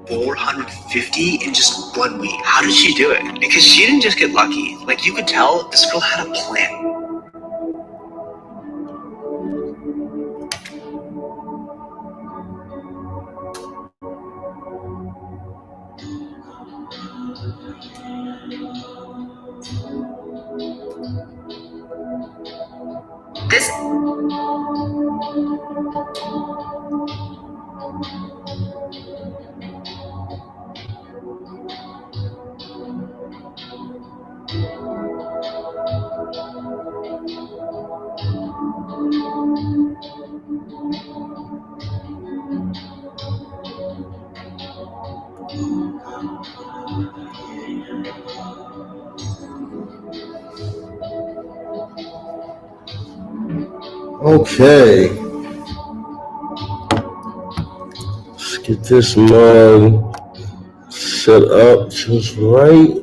$450 in just 1 week. How did she do it? Because she didn't just get lucky. Like, you could tell this girl had a plan. This Okay. Let's get this mug set up just right.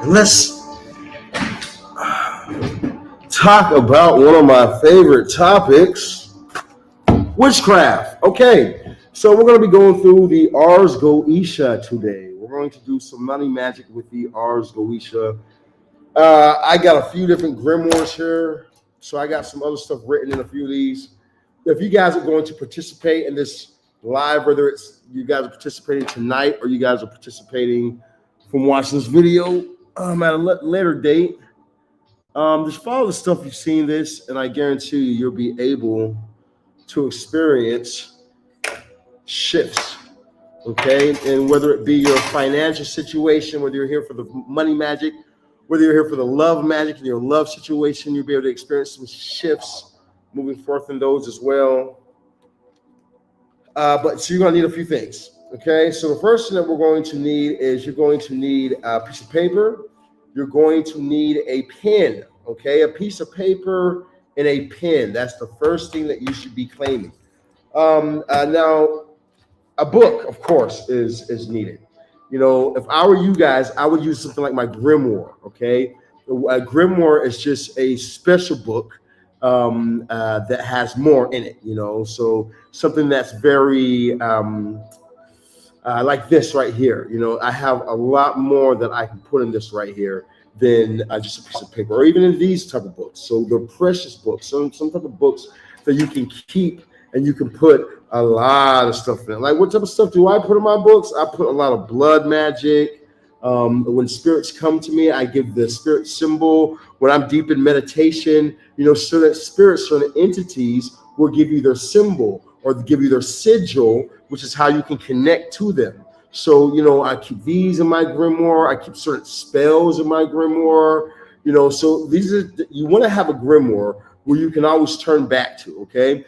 Let's talk about one of my favorite topics, witchcraft. Okay, so we're going to be going through the Ars Goetia today. We're going to do some money magic with the Ars Goetia. I got a few different grimoires here, so I got some other stuff written in a few of these. If you guys are going to participate in this live, whether it's you guys are participating tonight or you guys are participating from watching this video at a later date, just follow the stuff you've seen this, and I guarantee you'll be able to experience shifts, okay? And whether it be your financial situation, whether you're here for the money magic, whether you're here for the love magic in your love situation, you'll be able to experience some shifts moving forth in those as well. So you're going to need a few things, okay? So the first thing that we're going to need is you're going to need a piece of paper. You're going to need a pen, okay? A piece of paper and a pen. That's the first thing that you should be claiming. Now, a book, of course, is needed. You know, if I were you guys, I would use something like my grimoire, okay? A grimoire is just a special book that has more in it, you know? So something that's very like this right here. You know, I have a lot more that I can put in this right here than just a piece of paper, or even in these type of books. So they're precious books, some type of books that you can keep and you can put a lot of stuff in it. Like, what type of stuff do I put in my books? I put a lot of blood magic. When spirits come to me, I give the spirit symbol. When I'm deep in meditation, you know, certain spirits, certain entities will give you their symbol or give you their sigil, which is how you can connect to them. So, you know, I keep these in my grimoire. I keep certain spells in my grimoire. You know, so these are, you want to have a grimoire where you can always turn back to, okay?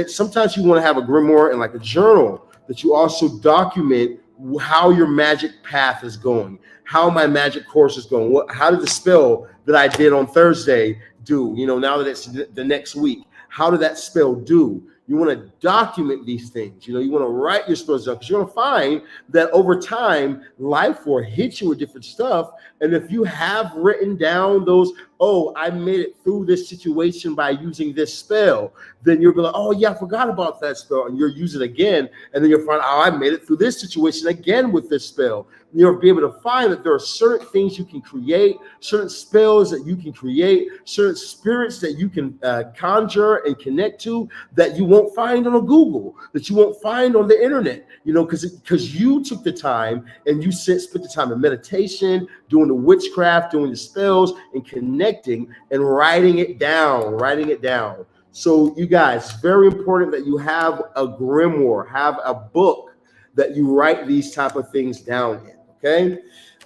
Sometimes you want to have a grimoire and like a journal that you also document how your magic path is going, how my magic course is going. How did the spell that I did on Thursday do? You know, now that it's the next week, how did that spell do? You want to document these things. You know, you want to write your spells down, because you're going to find that over time, life will hit you with different stuff. And if you have written down those, oh, I made it through this situation by using this spell, then you'll be like, oh, yeah, I forgot about that spell. And you'll use it again. And then you'll find, oh, I made it through this situation again with this spell. And you'll be able to find that there are certain things you can create, certain spells that you can create, certain spirits that you can conjure and connect to that you won't find on a Google, that you won't find on the internet, you know, because you took the time and you spent the time in meditation, doing the witchcraft, doing the spells, and connecting and writing it down. So you guys, very important that you have a grimoire, have a book that you write these type of things down in. Okay.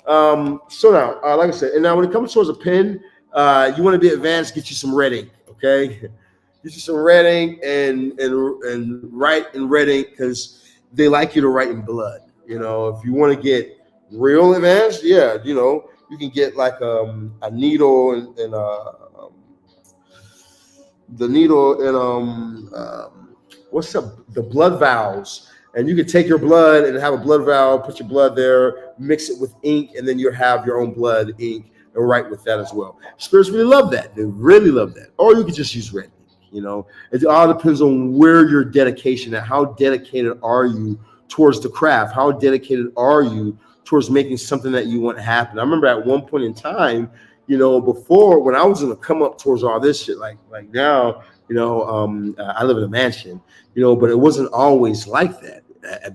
So now, like I said, and now when it comes towards a pen, you want to be advanced. Get you some red ink. Okay. Get you some red ink and write in red ink because they like you to write in blood. You know, if you want to get real advanced, yeah, you know, you can get like a needle and the needle and what's up, the blood valves, and you can take your blood and have a blood valve, put your blood there, mix it with ink, and then you have your own blood ink and write with that as well. Spirits really love that. They really love that. Or you can just use red ink. You know, it all depends on where your dedication at. How dedicated are you towards the craft? How dedicated are you towards making something that you want to happen? I remember at one point in time, you know, before when I was gonna come up towards all this shit, like now, you know, I live in a mansion, you know, but it wasn't always like that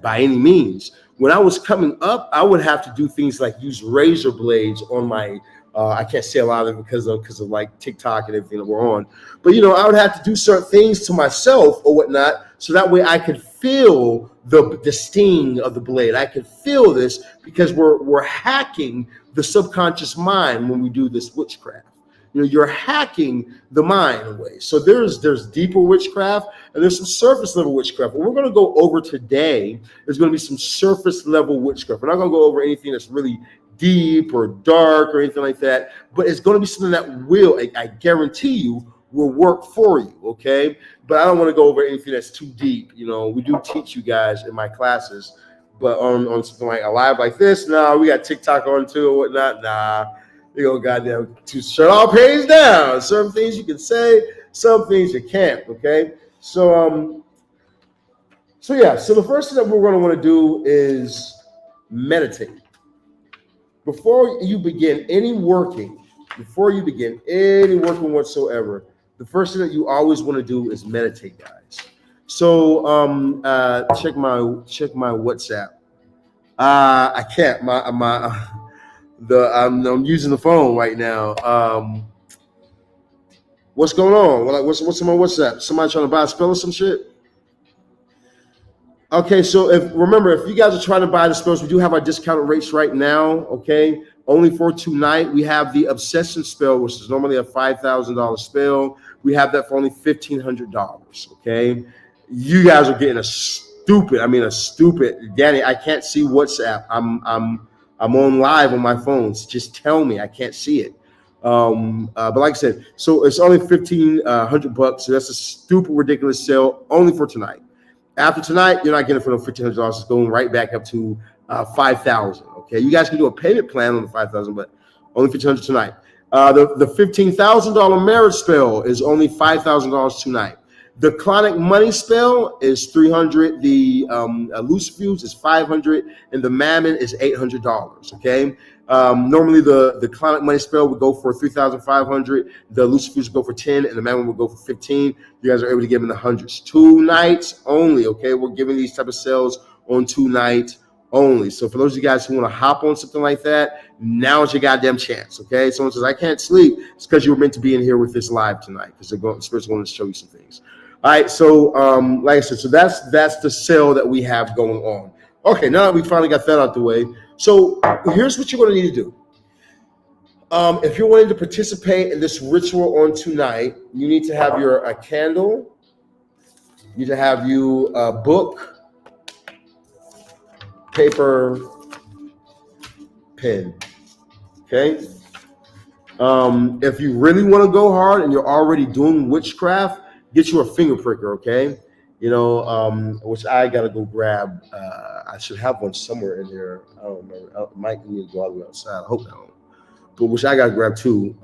by any means. When I was coming up, I would have to do things like use razor blades on my. I can't say a lot of it because of like TikTok and everything that we're on, but you know, I would have to do certain things to myself or whatnot, so that way I could feel the sting of the blade. I could feel this because we're hacking the subconscious mind when we do this witchcraft. You know, you're hacking the mind away. So there's deeper witchcraft and there's some surface level witchcraft. What we're going to go over today is going to be some surface level witchcraft. We're not going to go over anything that's really deep or dark or anything like that, but it's going to be something that will, I guarantee you, will work for you. Okay. But I don't want to go over anything that's too deep. You know, we do teach you guys in my classes, but on something like a live like this, nah, we got TikTok on too or whatnot. Nah, you know, goddamn, to shut all page down. Certain things you can say, some things you can't. Okay. So yeah. So the first thing that we're going to want to do is meditate. Before you begin any working whatsoever, the first thing that you always want to do is meditate, guys. So check my WhatsApp. I can't. I'm using the phone right now. What's going on? What's on my WhatsApp? Somebody trying to buy a spell or some shit? Okay, so if you guys are trying to buy the spells, we do have our discounted rates right now. Okay, only for tonight. We have the Obsession spell, which is normally a $5,000 spell. We have that for only $1,500. Okay, you guys are getting a stupid. Danny, I can't see WhatsApp. I'm on live on my phones. Just tell me. I can't see it. But like I said, so it's only $1,500. So that's a stupid, ridiculous sale only for tonight. After tonight, you're not getting it for no $1,500. It's going right back up to $5,000. Okay, you guys can do a payment plan on the $5,000, but only $1,500 tonight. The $15,000 marriage spell is only $5,000 tonight. The chronic money spell is $300. The Lucifuge is $500, and the Mammon is $800. Okay. Normally the chronic money spell would go for $3,500. The Lucifuge would go for $10, and the Mammon would go for $15. You guys are able to give in the hundreds. 2 nights only. Okay, we're giving these type of sales on 2 nights only. So for those of you guys who want to hop on something like that, now is your goddamn chance. Okay. Someone says I can't sleep. It's because you were meant to be in here with this live tonight because the Spirit's going to show you some things. All right, so like I said, so that's the sale that we have going on. Okay, now that we finally got that out the way, so here's what you're going to need to do. If you're wanting to participate in this ritual on tonight, you need to have a candle. You need to have you a book, paper, pen. Okay. If you really want to go hard and you're already doing witchcraft, get you a finger pricker, okay? You know, which I gotta go grab. I should have one somewhere in here. I don't remember. I might need to go all the way outside. I hope I don't. But which I gotta grab too,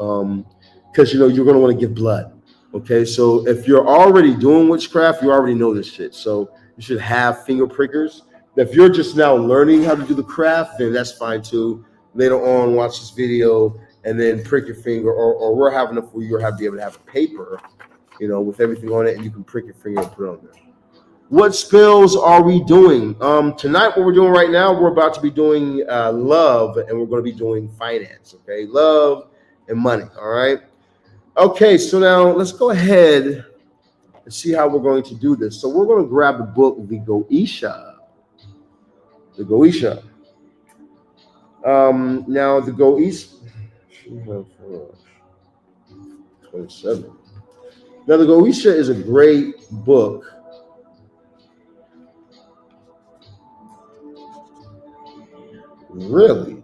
because you know you're gonna want to give blood. Okay, so if you're already doing witchcraft, you already know this shit. So you should have finger prickers. If you're just now learning how to do the craft, then that's fine too. Later on, watch this video and then prick your finger, or we're having enough where you'll be able to have a paper, you know, with everything on it, and you can prick your finger and put it on there. What spells are we doing? Tonight, what we're doing right now, we're about to be doing love, and we're going to be doing finance, okay? Love and money, all right? Okay, so now let's go ahead and see how we're going to do this. So we're going to grab the book, the Goetia. The Goetia. Now the Goetia. 27. Now the Goetia is a great book. Really?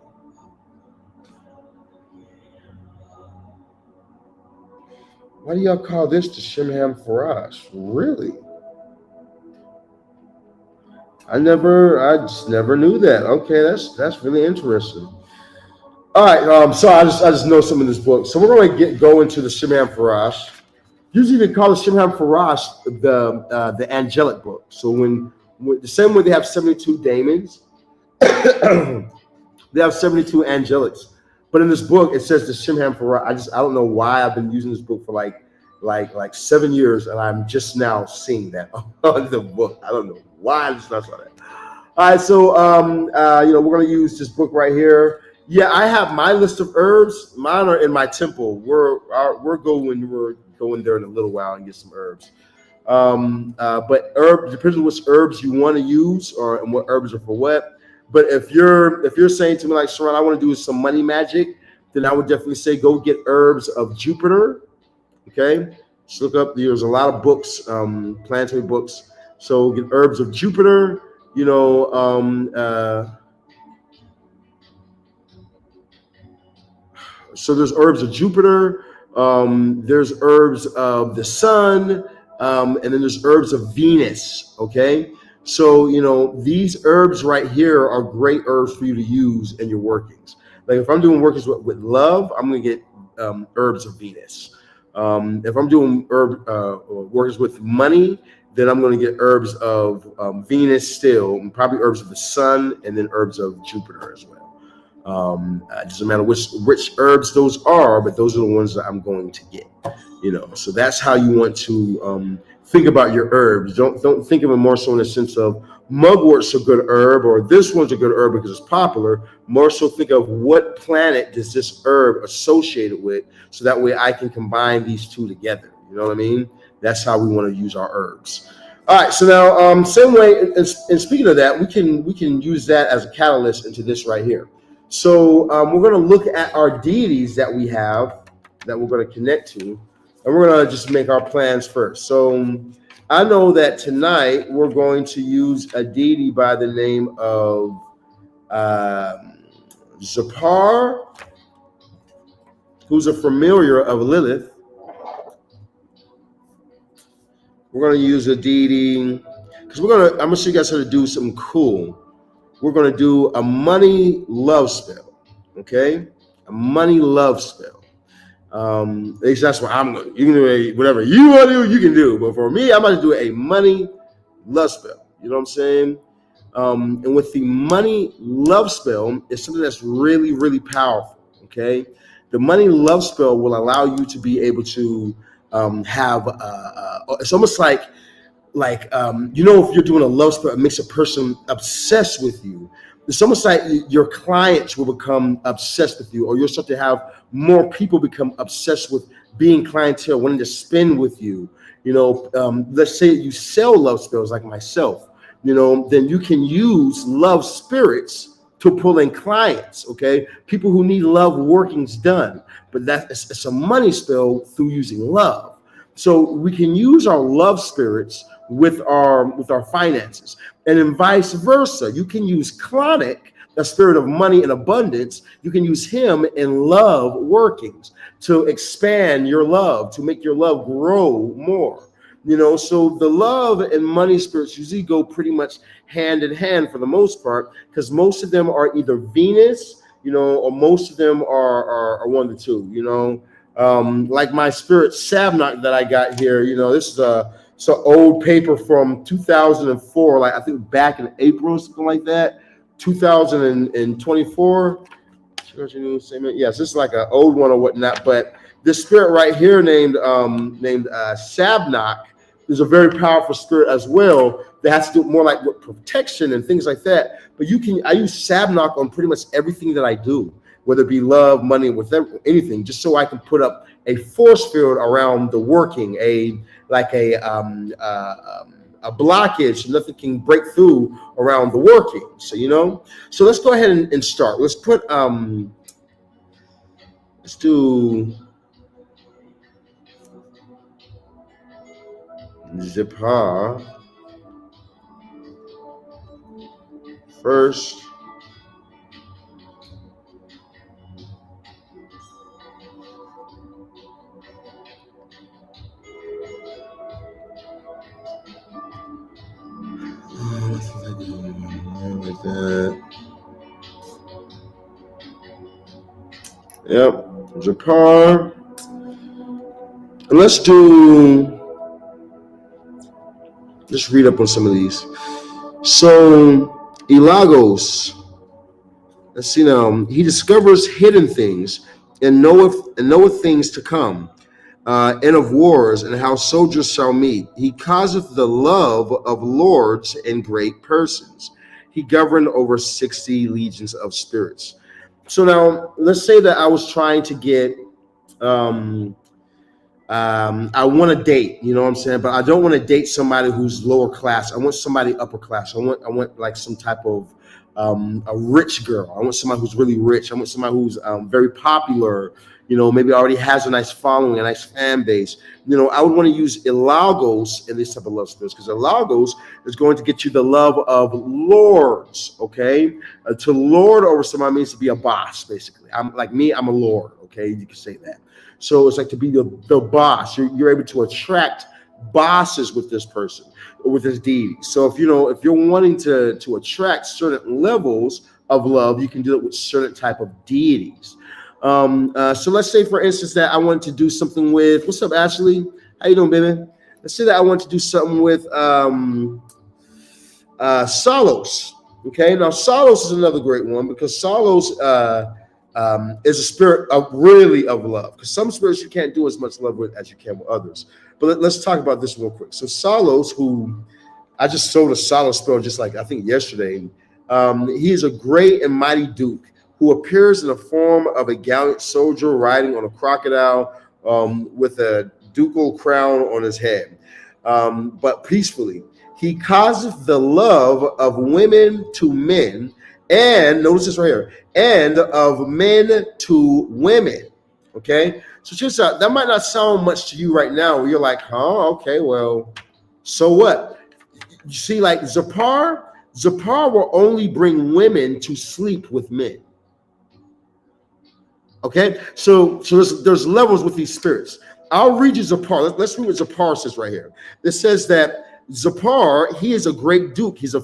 Why do y'all call this the Shimham Farash? Really? I just never knew that. Okay, that's really interesting. All right, so I just know some of this book. So we're going to go into the Shimham Farash. Usually they call the Shimham Farash the angelic book. So when the same way they have 72 daemons, they have 72 angelics. But in this book, it says the Shimham Farash. I don't know why I've been using this book for like 7 years, and I'm just now seeing that on the book. I don't know why I just not saw that. All right, so we're gonna use this book right here. Yeah, I have my list of herbs. Mine are in my temple. We're going there in a little while and get some herbs. But depends on which herbs you want to use and what herbs are for what. But if you're saying to me like, Sirron, I want to do some money magic, then I would definitely say go get herbs of Jupiter. Okay, just look up. There's a lot of books, planetary books. So get herbs of Jupiter. So there's herbs of Jupiter. There's herbs of the sun, and then there's herbs of Venus. Okay. So, these herbs right here are great herbs for you to use in your workings. Like if I'm doing workings with love, I'm going to get herbs of Venus. If I'm doing workings with money, then I'm going to get herbs of Venus still, and probably herbs of the sun, and then herbs of Jupiter as well. It doesn't matter which herbs those are, but those are the ones that I'm going to get. So that's how you want to think about your herbs. Don't think of it more so in the sense of mugwort's a good herb or this one's a good herb because it's popular. More so think of what planet does this herb associated with, so that way I can combine these two together. You know what I mean? That's how we want to use our herbs. All right, so now same way, and speaking of that, we can use that as a catalyst into this right here. So we're going to look at our deities that we have that we're going to connect to. And we're going to just make our plans first. So I know that tonight we're going to use a deity by the name of Zapar, who's a familiar of Lilith. We're going to use a deity because I'm going to show you guys how to do something cool. We're going to do a money love spell. Okay? A money love spell. At least that's what I'm going to do. You can do whatever you want to do, you can do. But for me, I'm going to do a money love spell. You know what I'm saying? And with the money love spell, it's something that's really, really powerful. Okay? The money love spell will allow you to be able to have, it's almost like if you're doing a love spell, it makes a person obsessed with you. It's almost like your clients will become obsessed with you, or you'll start to have more people become obsessed with being clientele, wanting to spend with you. Let's say you sell love spells like myself, then you can use love spirits to pull in clients, okay? People who need love workings done, but it's a money spell through using love. So we can use our love spirits with our finances, and then vice versa. You can use Clonic, the spirit of money and abundance. You can use him in love workings to expand your love, to make your love grow more. So the love and money spirits usually go pretty much hand in hand for the most part, because most of them are either Venus, or most of them are one of the two. Like my spirit Sabnak that I got here. This is it's an old paper from 2004, like I think back in April, something like that, 2024. Yes, this is like an old one or whatnot. But this spirit right here named Sabnak is a very powerful spirit as well that has to do more like with protection and things like that. But I use Sabnak on pretty much everything that I do, whether it be love, money, whatever, anything, just so I can put up a force field around the working, a a blockage. Nothing can break through around the working. So so let's go ahead and start. Let's put let's do Zipar first. Like that. Yep, Japar. And let's read up on some of these. So Elagos, let's see now. He discovers hidden things and knoweth things to come, and of wars and how soldiers shall meet. He causeth the love of lords and great persons. He governed over 60 legions of spirits. So now let's say that I was trying to get I want to date, you know what I'm saying? But I don't want to date somebody who's lower class. I want somebody upper class. I want like some type of a rich girl. I want somebody who's really rich. I want somebody who's very popular, maybe already has a nice following, a nice fan base. I would want to use Elagos in this type of love spirits, because Elagos is going to get you the love of lords, okay? To lord over somebody means to be a boss, basically. I'm a lord, okay? You can say that. So it's like to be the boss. You're able to attract bosses with this person, with this deity. So if you're wanting to attract certain levels of love, you can do it with certain type of deities. So let's say, for instance, that I want to do something with, what's up, Ashley? How you doing, baby? Let's say that I want to do something with Salos. Okay, now Salos is another great one, because Salos is a spirit of love. Because some spirits you can't do as much love with as you can with others. But let's talk about this real quick. So Salos, who I just sold a Salos spell just like I think yesterday, he is a great and mighty duke who appears in the form of a gallant soldier riding on a crocodile, with a ducal crown on his head, but peacefully. He causeth the love of women to men, and notice this right here, and of men to women. Okay, so just that might not sound much to you right now, where you're like, okay, well, so what? You see, like Zapar will only bring women to sleep with men. Okay, so there's levels with these spirits. I'll read you Zapar. Let's read what Zapar says right here. It says that Zapar, he is a great duke. He's a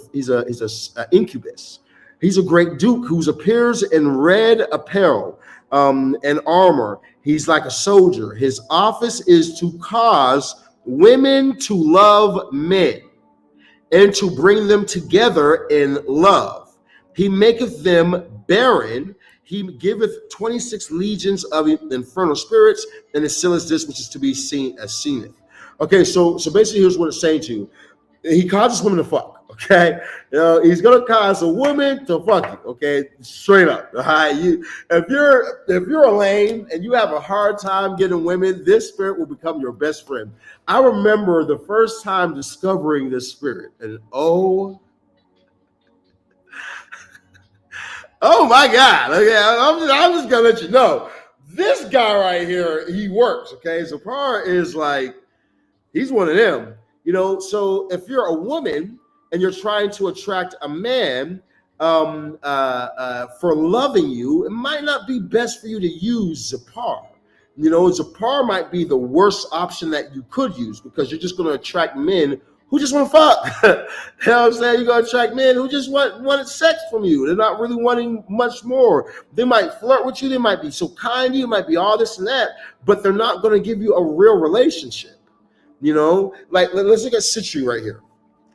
incubus. He's a great duke who appears in red apparel and armor. He's like a soldier. His office is to cause women to love men and to bring them together in love. He maketh them barren. He giveth 26 legions of infernal spirits, and his seal is this which is to be seen as seemeth. Okay, so basically here's what it's saying to you. He causes women to fuck, okay? He's gonna cause a woman to fuck you, okay? Straight up. All right. If you're a lame and you have a hard time getting women, this spirit will become your best friend. I remember the first time discovering this spirit, and oh my God. Okay, I'm just gonna let you know. This guy right here, he works. Okay. Zapar is like, he's one of them. So if you're a woman and you're trying to attract a man for loving you, it might not be best for you to use Zapar. Zapar might be the worst option that you could use, because you're just going to attract men who just want to fuck. You know what I'm saying? You're going to attract men who just wanted sex from you. They're not really wanting much more. They might flirt with you. They might be so kind to you. It might be all this and that, but they're not going to give you a real relationship. Like let's look at Citri right here.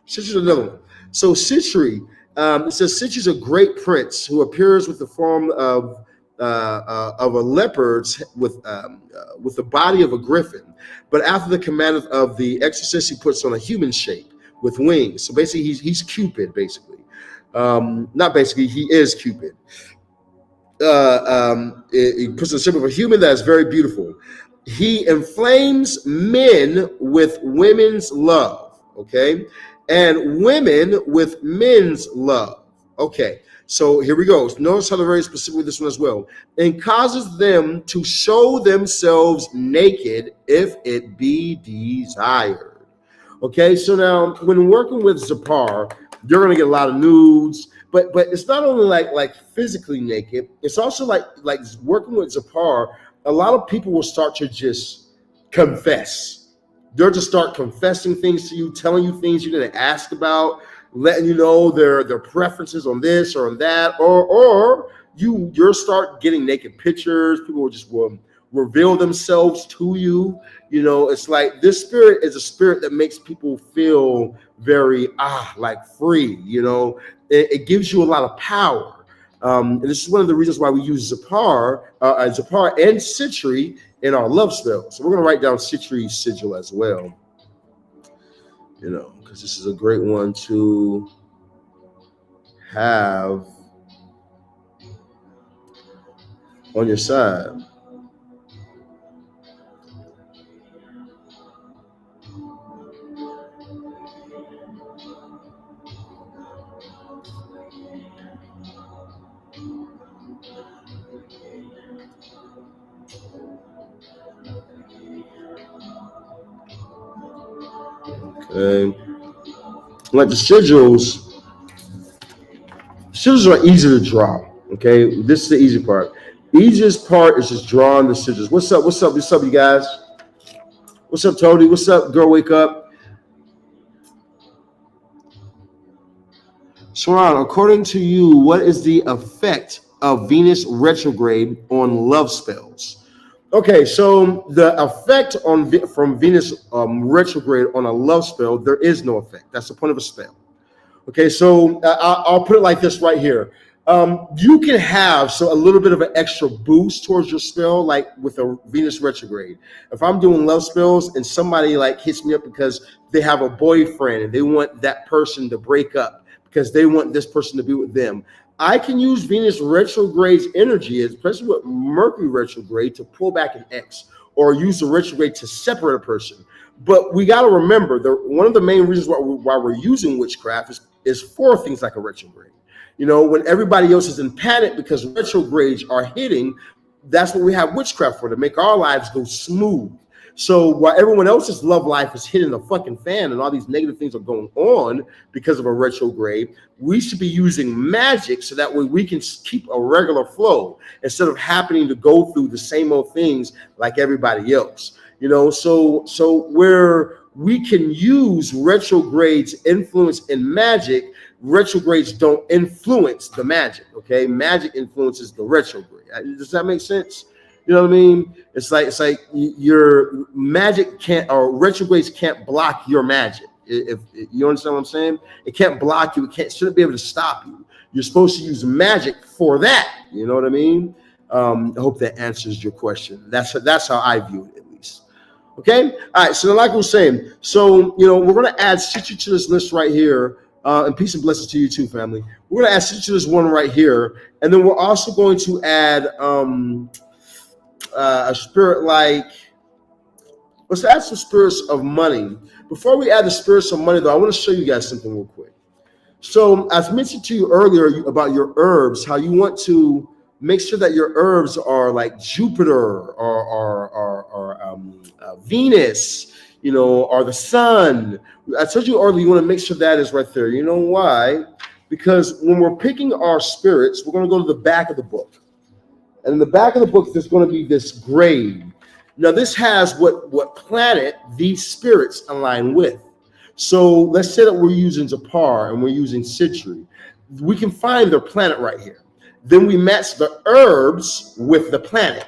Citri's another one. So Citri, it says Citri's a great prince who appears with the form of a leopard with the body of a griffin, but after the command of the exorcist, he puts on a human shape with wings. So basically, he's Cupid. Basically, not basically, he is Cupid. He puts on the shape of a human that is very beautiful. He inflames men with women's love, okay? And women with men's love. Okay, so here we go. Notice how they're very specific with this one as well. And causes them to show themselves naked if it be desired. Okay, so now when working with Zapar, you're gonna get a lot of nudes, but it's not only like physically naked, it's also like working with Zapar, a lot of people will start to just confess. They'll just start confessing things to you, telling you things you didn't ask about, letting you know their preferences on this or on that, or you'll start getting naked pictures. People will reveal themselves to you. You know, it's like this spirit is a spirit that makes people feel very like free. You know, it gives you a lot of power. And this is one of the reasons why we use Zapar and Sitri in our love spell. So we're going to write down Sitri's sigil as well. You know, because this is a great one to have on your side. Okay. Like the sigils are easy to draw. Okay, this is the easy part. Easiest part is just drawing the sigils. What's up? What's up? What's up, you guys? What's up, Tony? What's up, girl? Wake up. Sirron, according to you, what is the effect of Venus retrograde on love spells? Okay, so the effect from Venus retrograde on a love spell, there is no effect. That's the point of a spell. Okay, so I'll put it like this right here. You can have a little bit of an extra boost towards your spell, like with a Venus retrograde. If I'm doing love spells and somebody like hits me up because they have a boyfriend and they want that person to break up because they want this person to be with them, I can use Venus retrograde's energy, especially with Mercury retrograde, to pull back an ex, or use the retrograde to separate a person. But we got to remember, one of the main reasons why we're using witchcraft is for things like a retrograde. You know, when everybody else is in panic because retrogrades are hitting, that's what we have witchcraft for, to make our lives go smooth. So while everyone else's love life is hitting the fucking fan and all these negative things are going on because of a retrograde, we should be using magic so that way we can keep a regular flow instead of happening to go through the same old things like everybody else. You know, so where we can use retrogrades influence in magic, retrogrades don't influence the magic. Okay, magic influences the retrograde. Does that make sense? You know what I mean? It's like your magic can't, or retrogrades can't block your magic. If you understand what I'm saying, it can't block you. It shouldn't be able to stop you. You're supposed to use magic for that. You know what I mean? I hope that answers your question. That's how I view it, at least. Okay. All right. So like I was saying, so we're gonna add Sitri to this list right here. And peace and blessings to you too, family. We're gonna add Sitri to this one right here, and then we're also going to add a spirit like, let's add some spirits of money. Before we add the spirits of money, though, I want to show you guys something real quick. So as mentioned to you earlier about your herbs, how you want to make sure that your herbs are like Jupiter or Venus, or the sun. I told you earlier, you want to make sure that is right there. You know why? Because when we're picking our spirits, we're going to go to the back of the book. And in the back of the book, there's going to be this grade. Now, this has what planet these spirits align with. So let's say that we're using Zapar and we're using Sitri. We can find their planet right here. Then we match the herbs with the planet.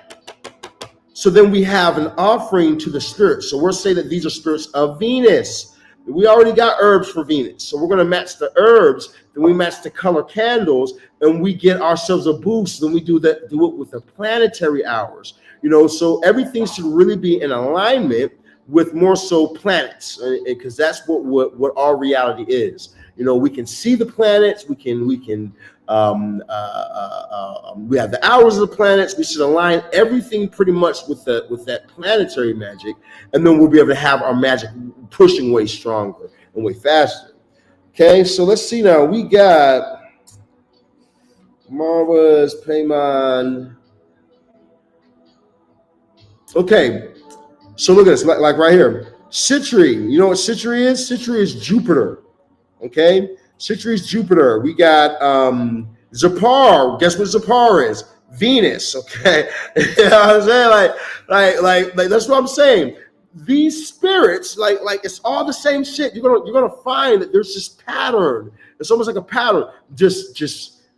So then we have an offering to the spirits. So we'll say that these are spirits of Venus. We already got herbs for Venus. So we're going to match the herbs. Then we match the color candles, and we get ourselves a boost. Then we do it with the planetary hours. So everything should really be in alignment with more so planets, because that's what our reality is. We can see the planets. We can We have the hours of the planets. We should align everything pretty much with that planetary magic, and then we'll be able to have our magic pushing way stronger and way faster. Okay, so let's see now. We got Marva's Paymon. Okay, so look at this, like right here. Citrine. You know what Citrine is? Citrine is Jupiter. Okay, Citrine is Jupiter. We got Zapar. Guess what Zapar is? Venus. Okay, you know what I'm saying? Like that's what I'm saying. These spirits, like it's all the same shit. You're gonna find that there's this pattern. It's almost like a pattern. Just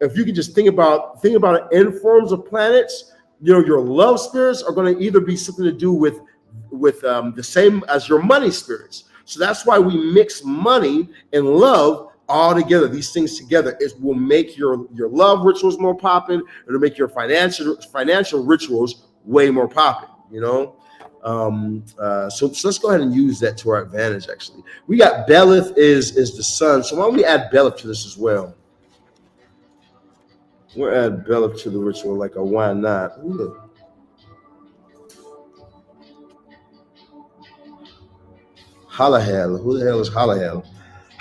if you can just think about it in forms of planets. You know, your love spirits are going to either be something to do with the same as your money spirits. So that's why we mix money and love all together. These things together, it will make your love rituals more popping. It'll make your financial rituals way more popping. You know, so let's go ahead and use that to our advantage. Actually, we got Belith is the sun. So why don't we add Belith to this as well? We'll add Belith to the ritual, like a why not? Ooh. Halahel. Who the hell is Halahel?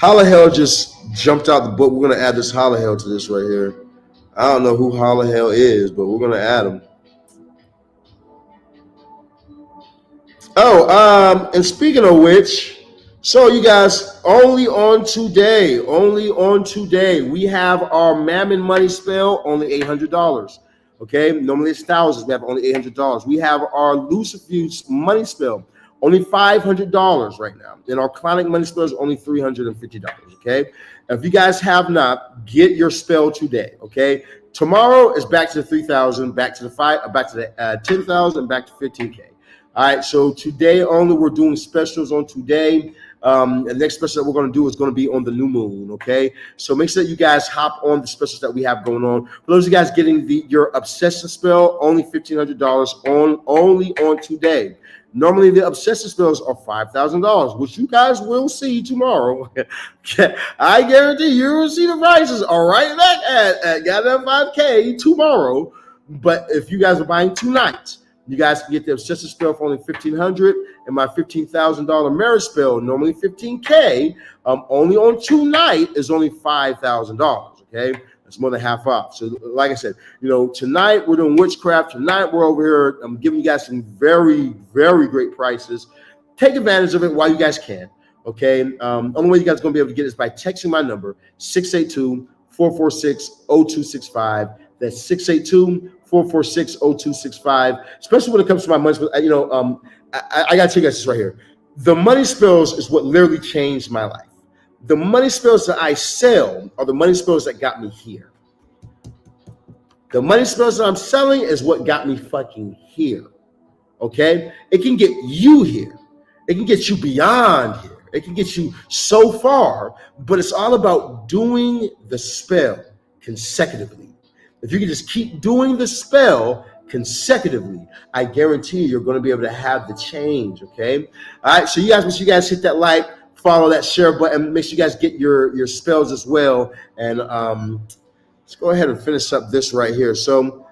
Halahel just jumped out the book. We're going to add this Halahel to this right here. I don't know who Halahel is, but we're going to add him. Oh, and speaking of which, so you guys, only on today, we have our Mammon money spell, only $800. Okay, normally it's thousands. We have only $800. We have our Lucifuge money spell, only $500 right now. And our Clonic money spell is only $350. Okay, if you guys have not, get your spell today. Okay, tomorrow is back to the 3,000, back to the 10,000, back to 15K. All right, so today only we're doing specials on today. The next special that we're going to do is going to be on the new moon, okay? So make sure that you guys hop on the specials that we have going on. For those of you guys getting your obsession spell, only $1,500 only on today. Normally the obsession spells are $5,000, which you guys will see tomorrow. I guarantee you will see the prices are right back at goddamn 5K tomorrow. But if you guys are buying tonight, you guys can get the obsessive spell for only $1,500, and my $15,000 marriage spell, normally $15K, only on tonight is only $5,000. Okay, that's more than half off. So, like I said, you know, tonight we're doing witchcraft. Tonight we're over here. I'm giving you guys some very, very great prices. Take advantage of it while you guys can. Okay, only way you guys are gonna be able to get it is by texting my number 682-446-0265. That's 682-446-0265. Especially when it comes to my money spells. You know, I gotta tell you guys this right here. The money spells is what literally changed my life. The money spells that I sell are the money spells that got me here. The money spells that I'm selling is what got me fucking here. Okay? It can get you here. It can get you beyond here. It can get you so far, but it's all about doing the spell consecutively. If you can just keep doing the spell consecutively, I guarantee you're going to be able to have the change, okay? All right, so you guys, make sure you guys hit that like, follow that share button, make sure you guys get your spells as well, and let's go ahead and finish up this right here. So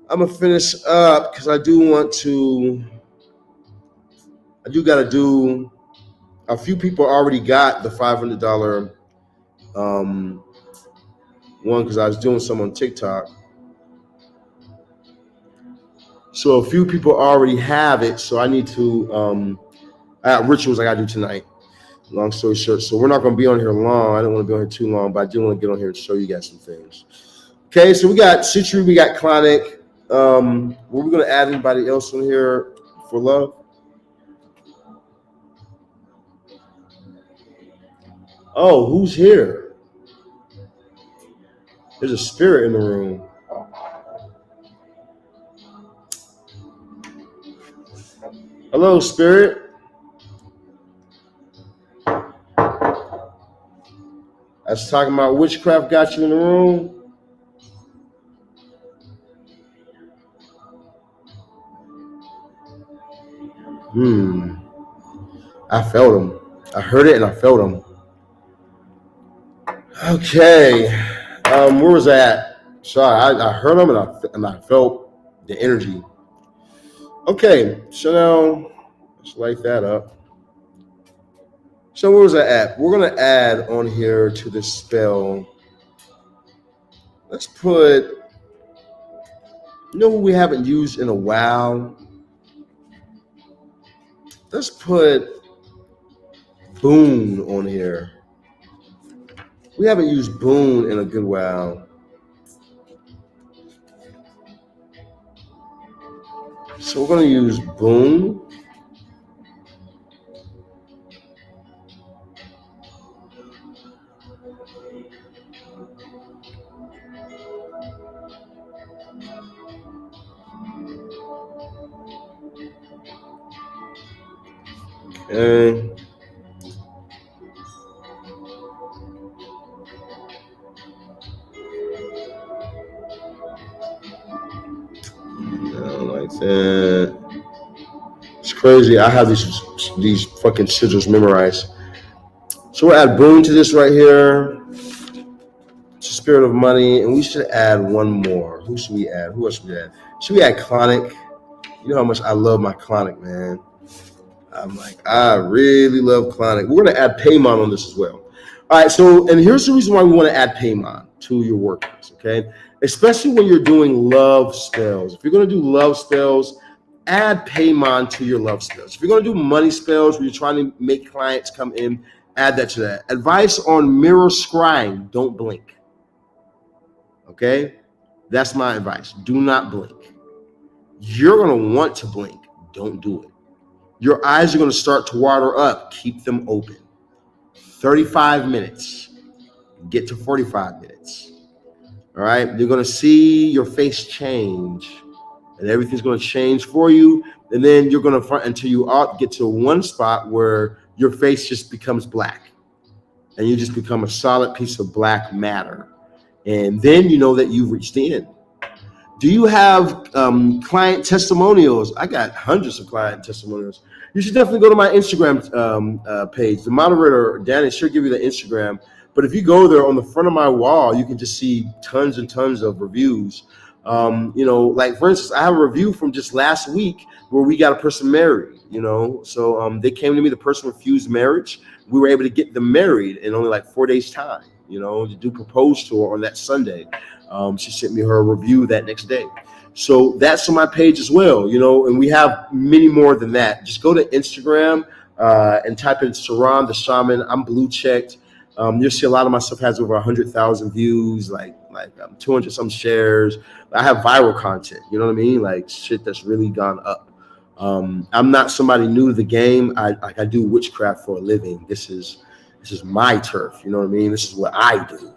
I'm going to finish up because I do got to do, a few people already got the $500 one because I was doing some on TikTok. So a few people already have it. So I need to, I have rituals I got to do tonight. Long story short. So we're not going to be on here long. I don't want to be on here too long, but I do want to get on here and show you guys some things. Okay, so we got Citru, we got Clonic. Were we going to add anybody else on here for love? Oh, who's here? There's a spirit in the room. Hello, spirit. I was talking about witchcraft got you in the room. I felt him. I heard it and I felt him. Okay. Where was I at? Sorry, I heard them and I felt the energy. Okay, so now let's light that up. So where was I at? We're gonna add on here to this spell. Let's put, you know who we haven't used in a while? Let's put Boone on here. We haven't used Boone in a good while. So we're going to use Boone. Okay. Like that. It's crazy. I have these fucking sigils memorized. So we'll add Boone to this right here. It's the spirit of money, and we should add one more. Who should we add? Who else should we add? Should we add Clonic? You know how much I love my Clonic, man. I really love Clonic. We're gonna add Paymon on this as well. All right, so, and here's the reason why we want to add Paymon to your workings, okay? Especially when you're doing love spells. If you're gonna do love spells, add Paymon to your love spells. If you're gonna do money spells where you're trying to make clients come in, add that to that. Advice on mirror scrying, don't blink. Okay? That's my advice. Do not blink. You're gonna want to blink. Don't do it. Your eyes are gonna start to water up. Keep them open. 35 minutes. Get to 45 minutes. All right? You're gonna see your face change. And everything's gonna change for you. And then you're gonna front until you get to one spot where your face just becomes black. And you just become a solid piece of black matter. And then you know that you've reached the end. Do you have client testimonials? I got hundreds of client testimonials. You should definitely go to my Instagram page. The moderator, Danny, should give you the Instagram. But if you go there, on the front of my wall, you can just see tons and tons of reviews. Like for instance, I have a review from just last week where we got a person married, So they came to me, the person refused marriage. We were able to get them married in only like 4 days time, to do propose to her on that Sunday. She sent me her review that next day. So that's on my page as well, and we have many more than that. Just go to Instagram and type in Sirron the Shaman. I'm blue checked. You'll see a lot of my stuff has over 100,000 views, like 200 some shares. I have viral content, you know what I mean? Like shit that's really gone up. I'm not somebody new to the game. I do witchcraft for a living. This is my turf, you know what I mean? This is what I do.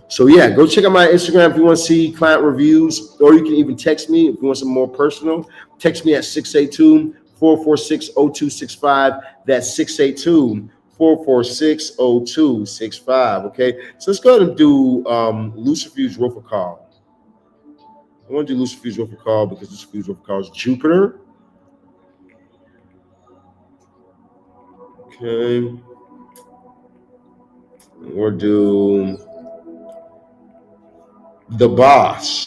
So yeah, go check out my Instagram if you want to see client reviews, or you can even text me if you want some more personal. Text me at 682-446-0265. That's 682-446-0265. Okay, so let's go ahead and do Lucifer's Rofa Call. I want to do Lucifer's Rofa Call because Lucifer's Rofa Call is Jupiter. Okay, we'll do the boss.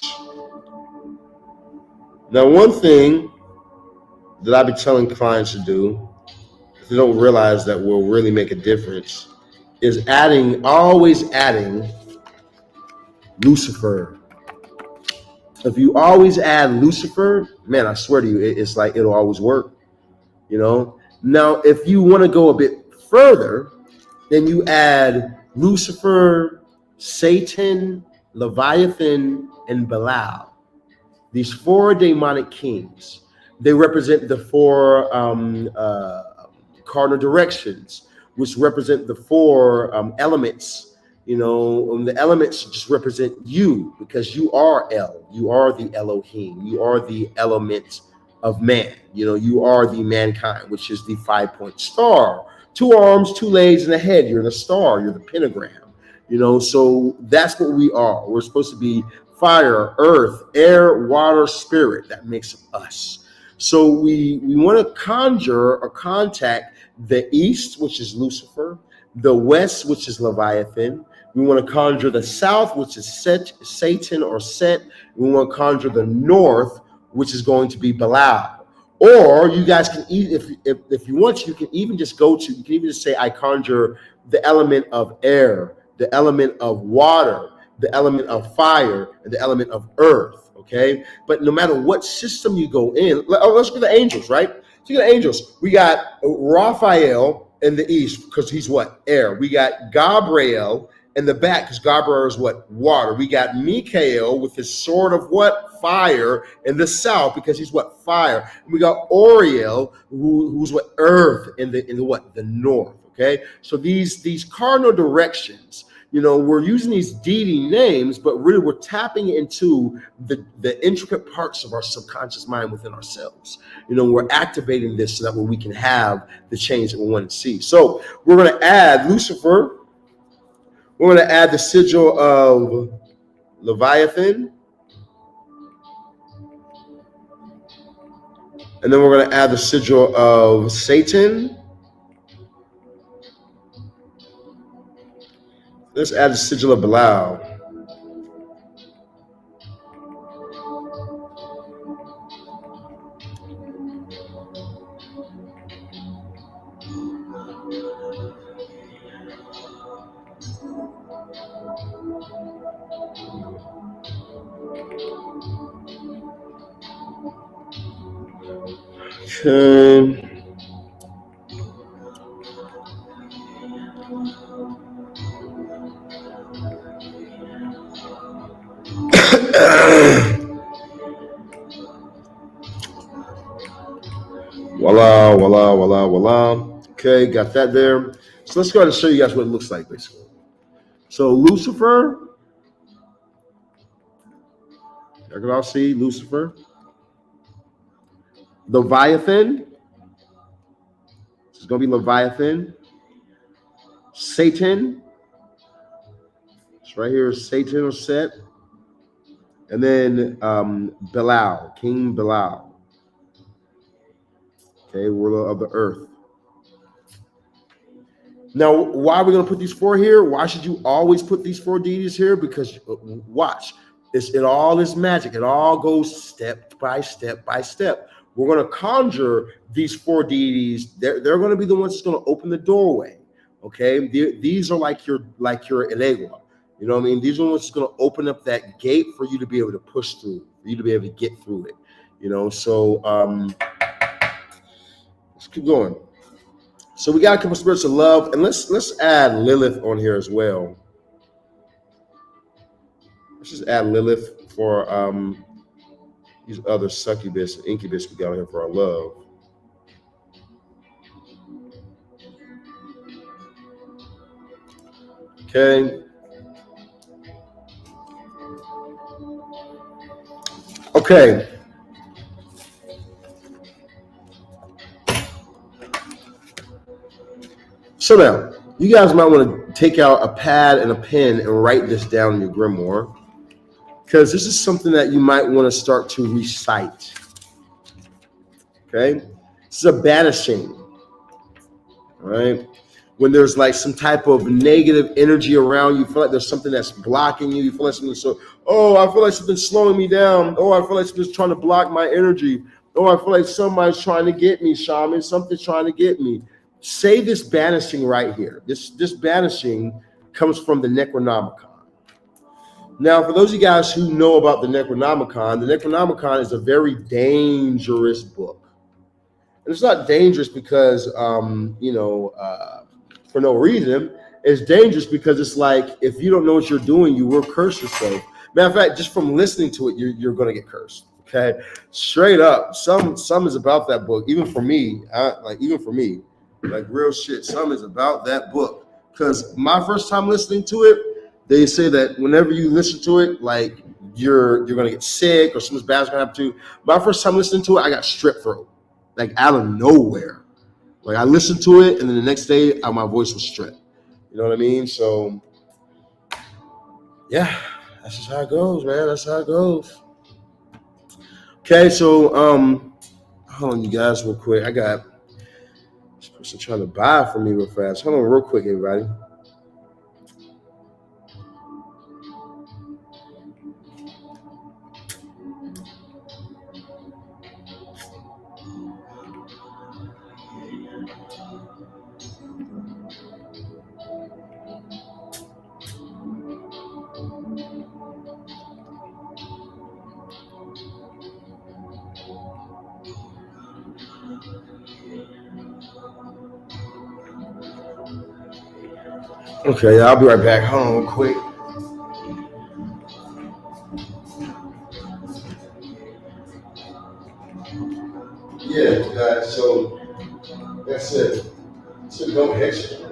Now, one thing that I be telling clients to do, if they don't realize that will really make a difference, is always adding Lucifer. If you always add Lucifer, man, I swear to you, it's like it'll always work. Now, if you want to go a bit further, then you add Lucifer, Satan, Leviathan, and Belial. These 4 demonic kings. They represent the 4 cardinal directions, which represent the 4 elements. The elements just represent you, because you are El. You are the Elohim. You are the element of man. You are the mankind, which is the 5-point star. 2 arms, 2 legs, and a head. You're the star. You're the pentagram. So that's what we are. We're supposed to be fire, earth, air, water, spirit. That makes us. So we want to conjure or contact the east, which is Lucifer, the west, which is Leviathan, We want to conjure the south, which is Satan or Set. We want to conjure the north, which is going to be Belial. Or you guys can, if you want, you can even just you can even just say, I conjure the element of air, the element of water, the element of fire, and the element of earth, okay? But no matter what system you go in, let's go to the angels, right? So you got angels. We got Raphael in the east, because he's what? Air. We got Gabriel in the back, because Gabriel is what? Water. We got Michael with his sword of what? Fire in the south, because he's what? Fire. And we got Oriel, who's what? Earth in the what? The north. Okay. So these cardinal directions, we're using these deity names, but really we're tapping into the intricate parts of our subconscious mind within ourselves. We're activating this so that way we can have the change that we want to see. So we're going to add Lucifer. We're going to add the sigil of Leviathan. And then we're going to add the sigil of Satan. Let's add the sigil of Belial. Okay. Voila, voila, voila, voila. Okay, got that there. So let's go ahead and show you guys what it looks like, basically. So Lucifer, you can all see Lucifer. Leviathan, it's going to be Leviathan. Satan, it's right here, Satan or Set. And then Belial, King Belial. Okay, ruler of the earth. Now, why are we going to put these four here? Why should you always put these four deities here? Because watch, it all is magic. It all goes step by step by step. We're going to conjure these four deities. They're going to be the ones that's going to open the doorway. Okay, these are like your Elegua. You know what I mean? These are the ones that's going to open up that gate for you to be able to push through, for you to be able to get through it. So let's keep going. So we got a couple spirits of love, and let's add Lilith on here as well. Let's just add Lilith for these other succubus and incubus we got on here for our love. Okay. Okay. So now, you guys might want to take out a pad and a pen and write this down in your grimoire, because this is something that you might want to start to recite. Okay? This is a banishing. All right? When there's like some type of negative energy around you, feel like there's something that's blocking you, you feel like something I feel like something's slowing me down. Oh, I feel like something's trying to block my energy. Oh, I feel like somebody's trying to get me, shaman. Something's trying to get me. Say this banishing right here. This banishing comes from the Necronomicon. Now, for those of you guys who know about the Necronomicon is a very dangerous book. And it's not dangerous because, for no reason. It's dangerous because it's like, if you don't know what you're doing, you will curse yourself. Matter of fact, just from listening to it, you're going to get cursed. Okay, straight up. Some is about that book. Even for me, like real shit. Some is about that book. Because my first time listening to it, they say that whenever you listen to it, like you're gonna get sick or something bad's gonna happen to you. My first time listening to it, I got strep throat, like out of nowhere. Like I listened to it, and then the next day, my voice was strep. You know what I mean? So, yeah, that's just how it goes, man. That's how it goes. Okay, so hold on, you guys, real quick. I got this person trying to buy from me real fast. Hold on, real quick, everybody. Okay, I'll be right back. Hold on real quick. Yeah, guys, so that's it. So don't hit you.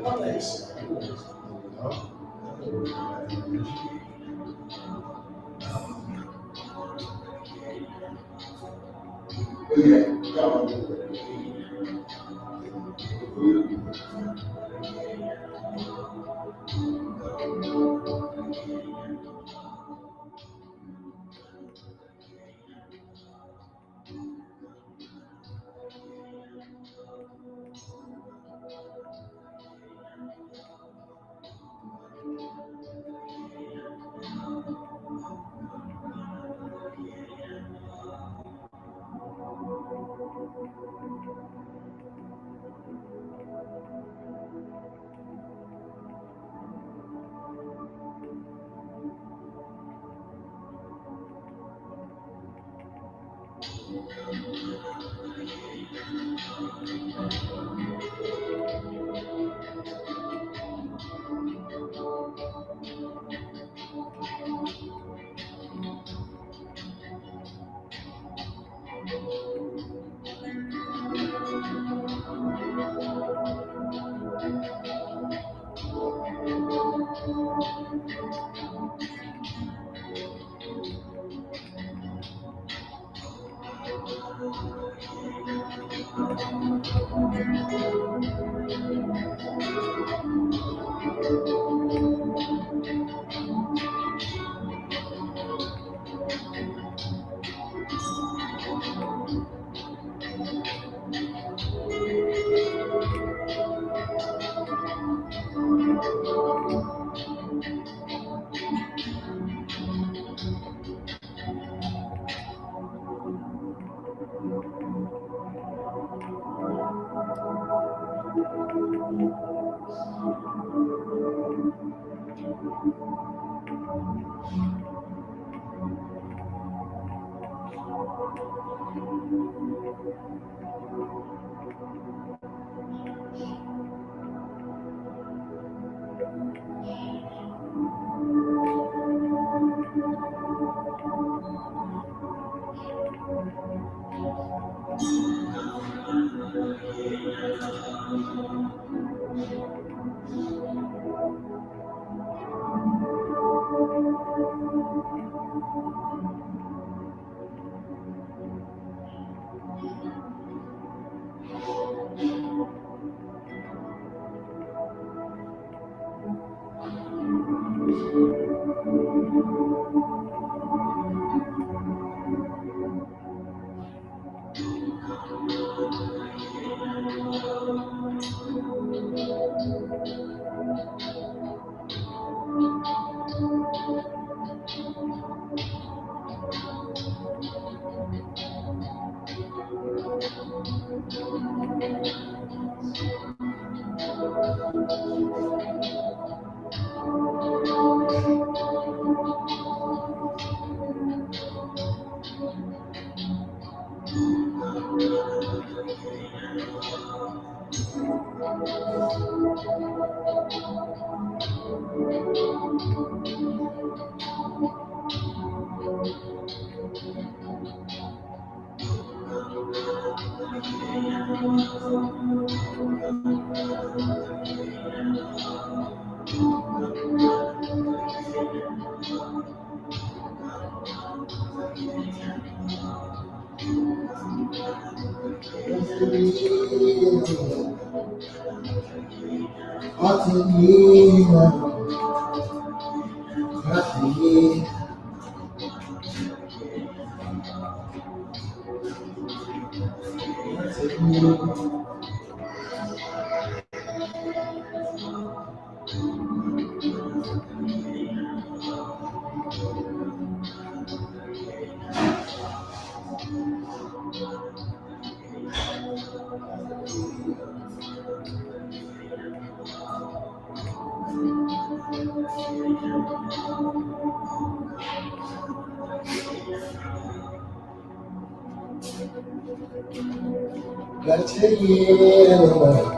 Gotta tell you,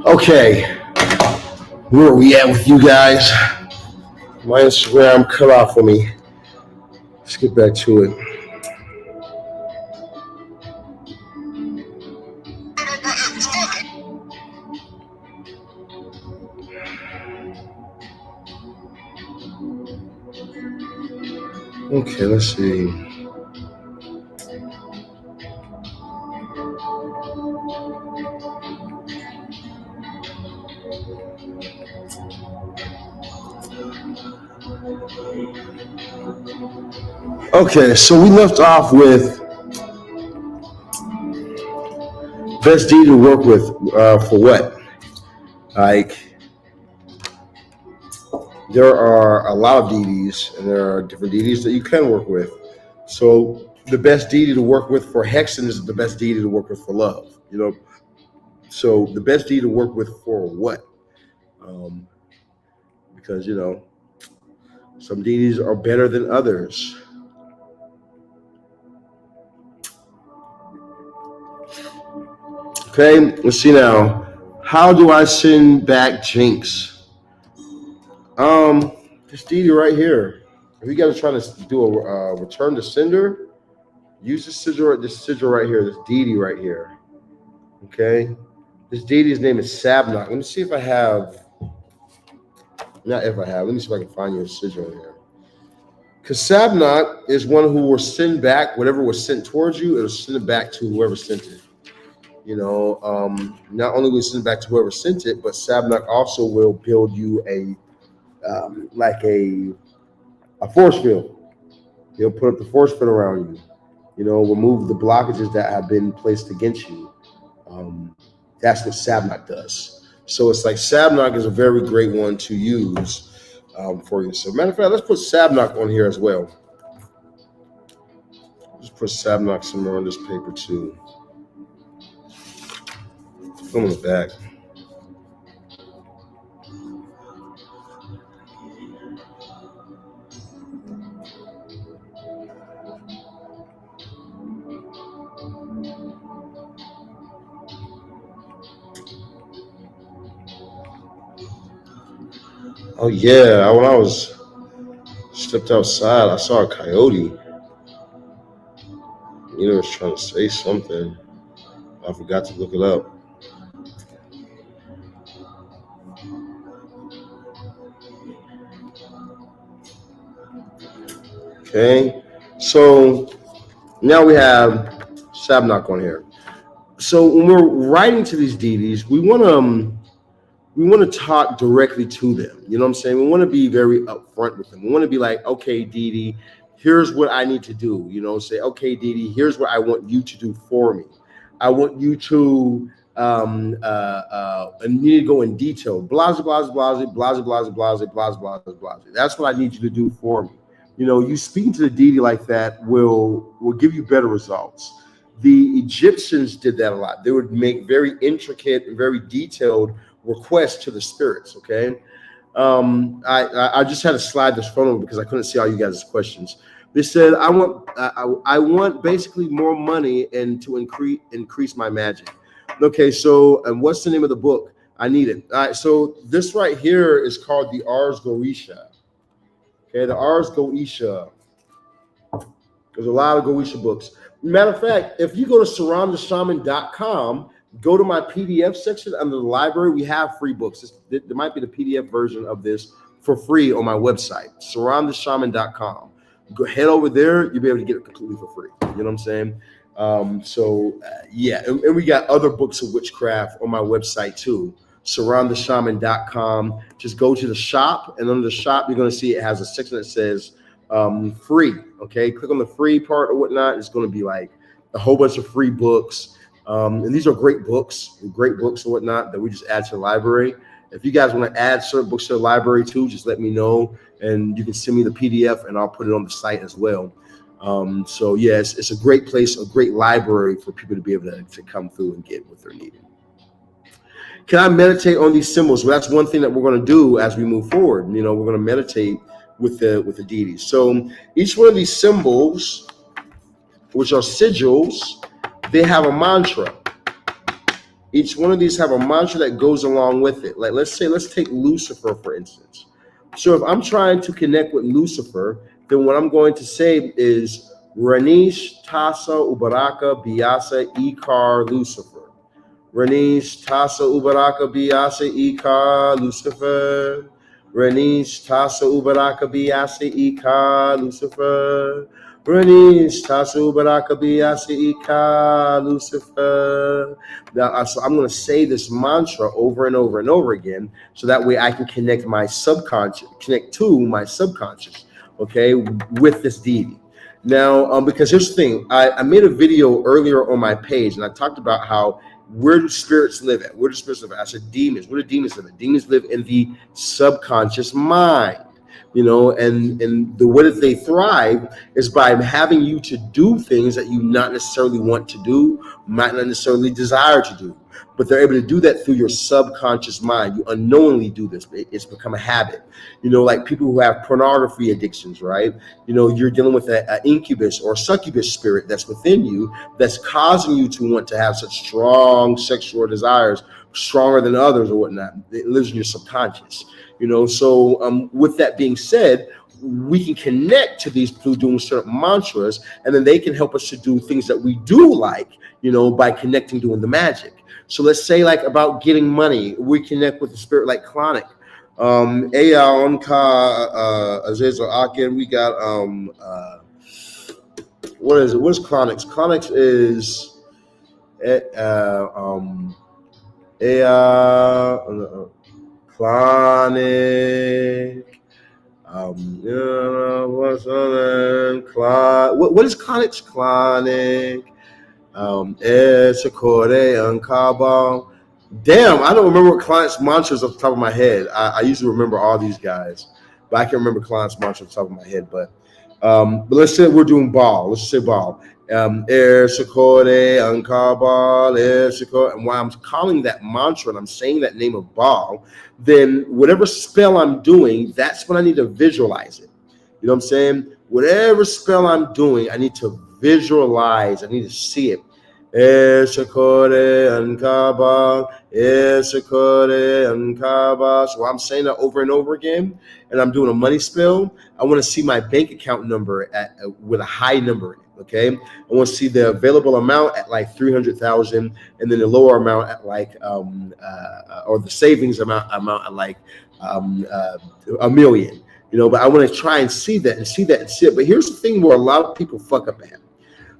Okay, where are we at with you guys? My Instagram cut off for me. Let's get back to it. Okay, let's see. Okay, so we left off with best deity to work with for what? Like, there are a lot of deities, and there are different deities that you can work with. So the best deity to work with for hexing is the best deity to work with for love. You know, so the best deity to work with for what? Because you know, some deities are better than others. Okay, let's see now. How do I send back Jinx? This deity right here. If you guys are trying to do a return to sender, use this sigil right here, this deity right here. Okay, this deity's name is Sabnock. Let me see if I have. Not if I have. Let me see if I can find your sigil in here. Because Sabnock is one who will send back whatever was sent towards you. It'll send it back to whoever sent it. You know, not only will it send it back to whoever sent it, but Sabnock also will build you a force field. He'll put up the force field around you. You know, remove the blockages that have been placed against you. That's what Sabnock does. So it's like Sabnock is a very great one to use for you. So matter of fact, let's put Sabnock on here as well. Let's put Sabnock somewhere on this paper too. Come on the back. Oh yeah, when I was stepped outside, I saw a coyote. You know, was trying to say something. I forgot to look it up. Okay, so now we have Sabnock on here. So when we're writing to these deities, we want to talk directly to them. You know what I'm saying? We want to be very upfront with them. We want to be like, okay, deity, here's what I need to do. You know, say, okay, deity, here's what I want you to do for me. I want you to and you need to go in detail. Blase, blase, blase, blase, blase, blase, blase, blase, blase. That's what I need you to do for me. You know, you speaking to the deity like that will give you better results. The Egyptians did that a lot. They would make very intricate and very detailed requests to the spirits. Okay, I just had to slide this phone over because I couldn't see all you guys' questions. They said I want basically more money and to increase my magic. Okay, so and what's the name of the book? I need it. All right, so this right here is called the Ars Goetia. Okay, the Ars Goetia. There's a lot of Goetia books. Matter of fact, if you go to sirrontheshaman.com, go to my PDF section under the library. We have free books. There might be the PDF version of this for free on my website, sirrontheshaman.com. Go head over there. You'll be able to get it completely for free. You know what I'm saying? Yeah, and we got other books of witchcraft on my website too, sirrontheshaman.com. Just go to the shop, and under the shop, you're going to see it has a section that says free. Okay, click on the free part or whatnot. It's going to be like a whole bunch of free books. And these are great books and whatnot that we just add to the library. If you guys want to add certain books to the library too, just let me know, and you can send me the PDF and I'll put it on the site as well. So yeah, it's a great place, a great library for people to be able to come through and get what they're needing. Can I meditate on these symbols? Well, that's one thing that we're going to do as we move forward. You know, we're going to meditate with the deities. So each one of these symbols, which are sigils, they have a mantra. Each one of these have a mantra that goes along with it. Like let's take Lucifer for instance. So if I'm trying to connect with Lucifer, then what I'm going to say is Ranish Tasa Ubaraka Biasa Ikar Lucifer. Ranish Tasa Ubaraka Biasa Ikar Lucifer. Ranish Tasa Ubaraka Biasa Ikar Lucifer. Ranish Tasa Ubaraka Biasa Ikar Lucifer. Now, so I'm going to say this mantra over and over and over again, so that way I can connect to my subconscious, okay, with this deity. Now, because here's the thing, I made a video earlier on my page, and I talked about how where do spirits live at? Where do spirits live at? I said demons. Where do demons live at? Demons live in the subconscious mind. And the way that they thrive is by having you to do things that you not necessarily want to do, might not necessarily desire to do, but they're able to do that through your subconscious mind. You unknowingly do this. It's become a habit. Like people who have pornography addictions, right? You're dealing with an incubus or succubus spirit that's within you that's causing you to want to have such strong sexual desires, stronger than others or whatnot. It lives in your subconscious. So with that being said, we can connect to these through doing certain mantras, and then they can help us to do things that we do like, by connecting, doing the magic. So let's say like about getting money, we connect with the spirit like Clonic. We got what is it? What's Clonix? Clonix is Clonic. What's on what is Clonic's Clonic? Damn, I don't remember what Clonic's mantras off the top of my head. I usually remember all these guys, but I can't remember Clonic's mantra off the top of my head. But let's say we're doing Baal. Let's say Baal. And while I'm calling that mantra and I'm saying that name of Baal, then whatever spell I'm doing, that's when I need to visualize it. You know what I'm saying? Whatever spell I'm doing, I need to visualize. I need to see it. So I'm saying that over and over again, and I'm doing a money spell. I want to see my bank account number with a high number in it. Okay, I want to see the available amount at like 300,000, and then the lower amount at like or the savings amount at like a million. But I want to try and see that and see that and see it. But here's the thing where a lot of people fuck up at.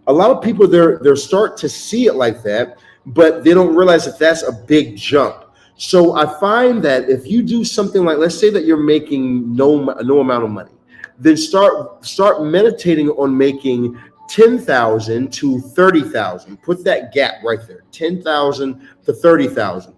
A lot of people they're start to see it like that, but they don't realize that that's a big jump. So I find that if you do something like, let's say that you're making no amount of money, then start meditating on making 10,000 to 30,000. Put that gap right there, 10,000 to 30,000.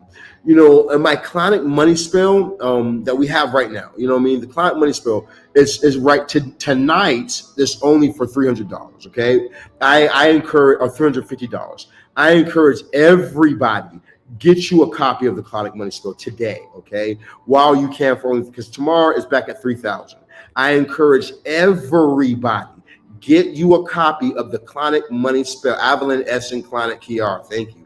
And my Clonic money spell that we have right now, the Clonic money spell is right tonight. It's only for $300. Okay, I encourage, or $350. I encourage everybody, get you a copy of the Clonic money spell today. Okay, while you can, because tomorrow is back at 3,000. I encourage everybody, get you a copy of the Clonic money spell, Avalon S and Clonic Kiara. Thank you.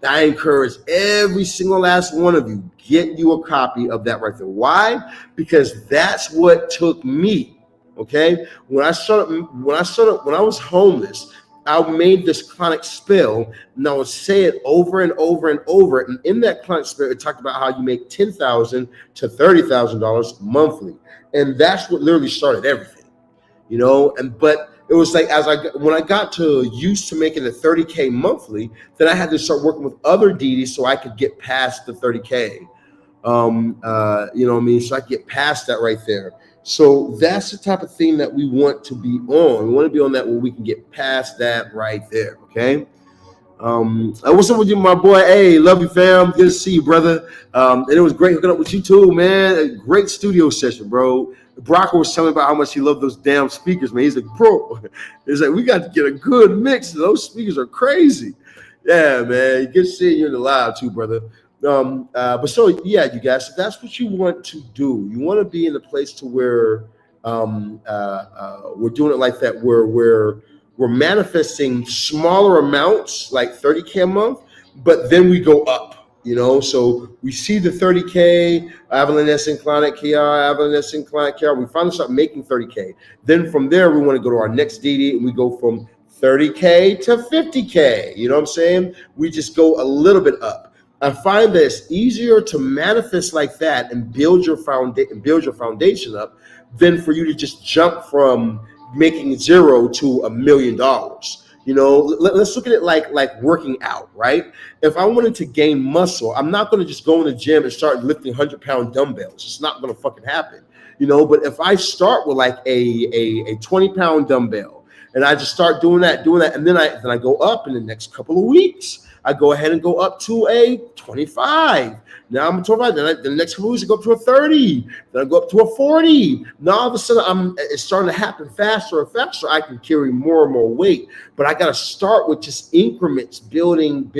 I encourage every single last one of you, get you a copy of that right there. Why? Because that's what took me. Okay, when I was homeless, I made this Clonic spell, and I would say it over and over and over. And in that Clonic spell, it talked about how you make $10,000 to $30,000 monthly, and that's what literally started everything. But it was like when I got to used to making the 30K monthly, then I had to start working with other deities so I could get past the 30K. So I get past that right there. So that's the type of thing that we want to be on. We want to be on that where we can get past that right there. Okay. What's up with you, my boy? Hey, love you, fam. Good to see you, brother. And it was great hooking up with you too, man. A great studio session, bro. Brock was telling me about how much he loved those damn speakers, man. He's like, bro, he's like, we got to get a good mix. Those speakers are crazy. Yeah, man. Good seeing you in the live too, brother. But so yeah, you guys, if that's what you want to do, you want to be in a place to where we're doing it like that, where we're manifesting smaller amounts, like 30K a month, but then we go up, you know. So we see the 30K, Avalanche Client KR, we finally start making 30K. Then from there, we want to go to our next DD, and we go from 30K to 50K. You know what I'm saying? We just go a little bit up. I find that it's easier to manifest like that and build your foundation up than for you to just jump from making $0 to $1 million. You know, let's look at it like working out, right? If I wanted to gain muscle, I'm not going to just go in the gym and start lifting 100-pound dumbbells. It's not going to fucking happen, you know. But if I start with like a 20-pound dumbbell and I just start doing that, and then I go up in the next couple of weeks. I go ahead and go up to a 25. Now I'm 25. Then the next couple of weeks I go up to a 30. Then I go up to a 40. Now all of a sudden it's starting to happen faster and faster. I can carry more and more weight, but I got to start with just increments, building.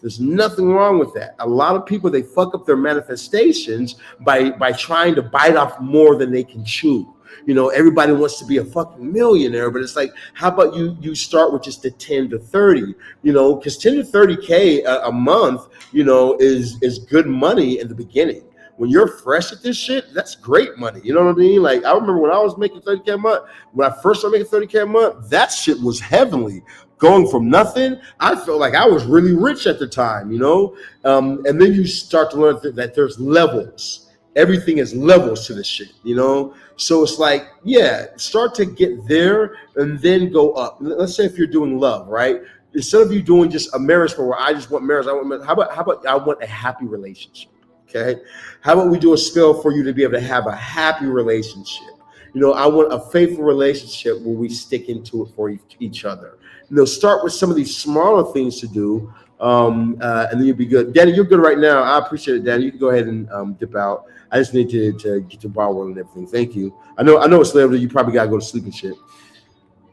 There's nothing wrong with that. A lot of people, they fuck up their manifestations by trying to bite off more than they can chew. You know, everybody wants to be a fucking millionaire, but it's like, how about you start with just the 10 to 30, you know, because 10 to 30K a month, you know, is good money in the beginning. When you're fresh at this shit, that's great money. You know what I mean? Like, I remember when I was making 30K a month, when I first started making 30K a month, that shit was heavenly. Going from nothing, I felt like I was really rich at the time, you know? And then you start to learn that there's levels. Everything is levels to this shit, you know? So it's like, yeah, start to get there and then go up. Let's say if you're doing love, right? Instead of you doing just a marriage where I just want marriage, how about I want a happy relationship, okay? How about we do a spell for you to be able to have a happy relationship? You know, I want a faithful relationship where we stick into it for each other. You know, start with some of these smaller things to do, and then you'll be good. Danny, you're good right now. I appreciate it, Danny. You can go ahead and dip out. I just need to get to bar world and everything. Thank you. I know it's late. You probably gotta go to sleep and shit.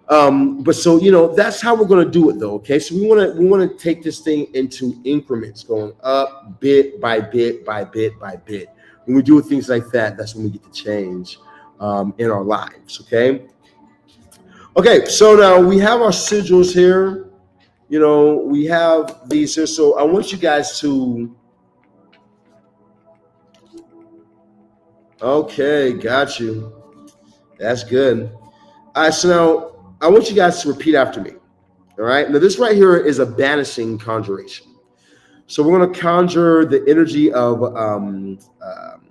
But so, you know, that's how we're gonna do it though. Okay, so we want to take this thing into increments, going up bit by bit by bit by bit. When we do things like that, that's when we get to change in our lives. Okay, so now we have our sigils here. You know, we have these here. So I want you guys to. Okay, got you. That's good. All right, so now I want you guys to repeat after me. All right. Now this right here is a banishing conjuration. So we're going to conjure the energy of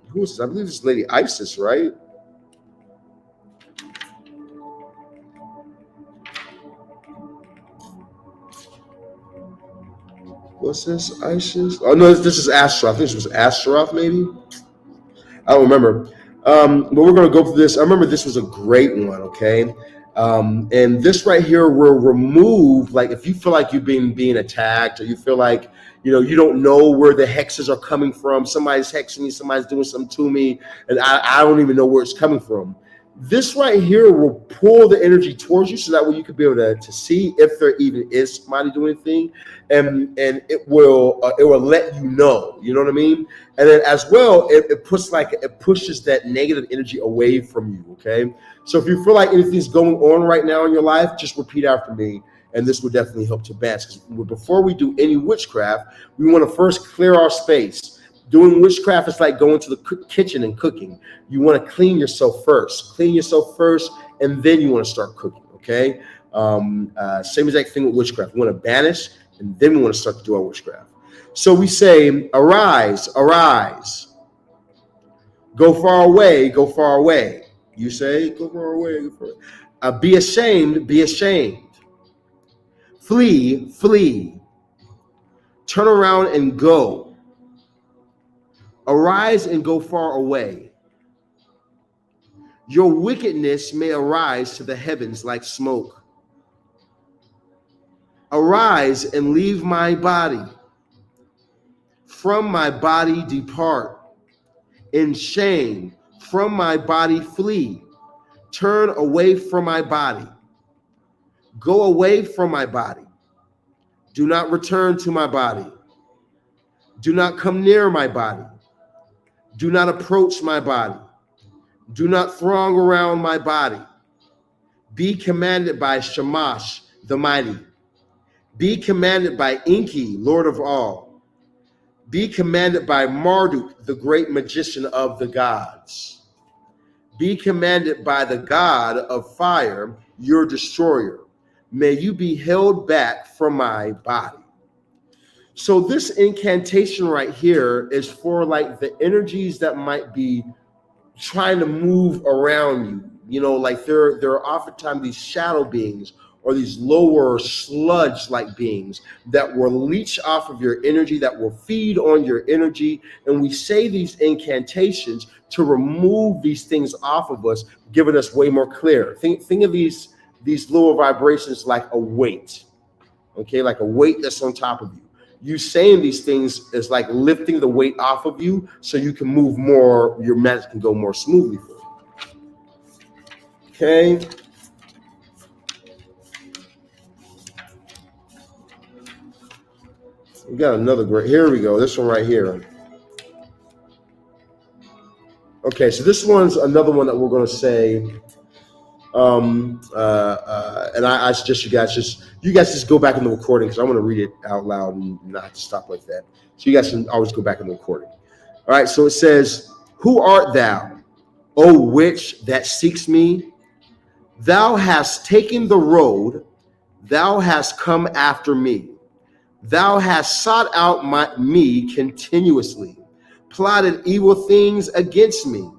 who is this? I believe this lady Isis, right? What's this? Isis? Oh no, this is Astaroth. I think this was Astaroth, maybe. I don't remember. But we're going to go through this. I remember this was a great one, okay? And this right here will remove, like, if you feel like you're being attacked, or you feel like, you know, you don't know where the hexes are coming from. Somebody's hexing me, somebody's doing something to me, and I don't even know where it's coming from. This right here will pull the energy towards you, so that way you could be able to see if there even is somebody doing anything, and it will let you know. You know what I mean? And then as well, it pushes that negative energy away from you. Okay, so if you feel like anything's going on right now in your life, just repeat after me, and this will definitely help to balance. Because before we do any witchcraft, we want to first clear our space. Doing witchcraft is like going to the kitchen and cooking. You want to clean yourself first. And then you want to start cooking, okay? Same exact thing with witchcraft. We want to banish, and then we want to start to do our witchcraft. So we say, arise, arise. Go far away, go far away. You say, go far away, go far away. Be ashamed, be ashamed. Flee, flee. Turn around and go. Arise and go far away. Your wickedness may arise to the heavens like smoke. Arise and leave my body. From my body depart. In shame, from my body flee. Turn away from my body. Go away from my body. Do not return to my body. Do not come near my body. Do not approach my body. Do not throng around my body. Be commanded by Shamash the mighty. Be commanded by Enki, Lord of all. Be commanded by Marduk, the great magician of the gods. Be commanded by the god of fire, your destroyer. May you be held back from my body. So this incantation right here is for like the energies that might be trying to move around you. You know, like there are oftentimes these shadow beings or these lower sludge-like beings that will leech off of your energy, that will feed on your energy. And we say these incantations to remove these things off of us, giving us way more clear. Think of these lower vibrations like a weight, okay, like a weight that's on top of you. You saying these things is like lifting the weight off of you so you can move more, your magic can go more smoothly for you. Okay. We got another great, here we go, this one right here. Okay, so this one's another one that we're going to say, and I suggest you guys just go back in the recording because I want to read it out loud and not have to stop like that. So you guys can always go back in the recording. All right, so it says, "Who art thou, O witch that seeks me? Thou hast taken the road, thou hast come after me. Thou hast sought out me continuously, plotted evil things against me.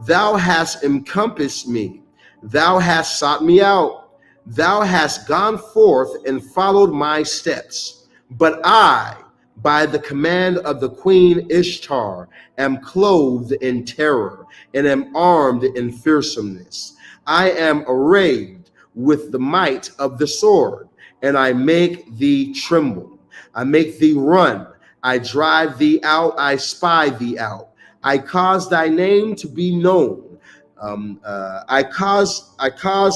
Thou hast encompassed me. Thou hast sought me out. Thou hast gone forth and followed my steps. But I, by the command of the queen Ishtar, am clothed in terror and am armed in fearsomeness. I am arrayed with the might of the sword, and I make thee tremble. I make thee run. I drive thee out. I spy thee out. I cause thy name to be known. I cause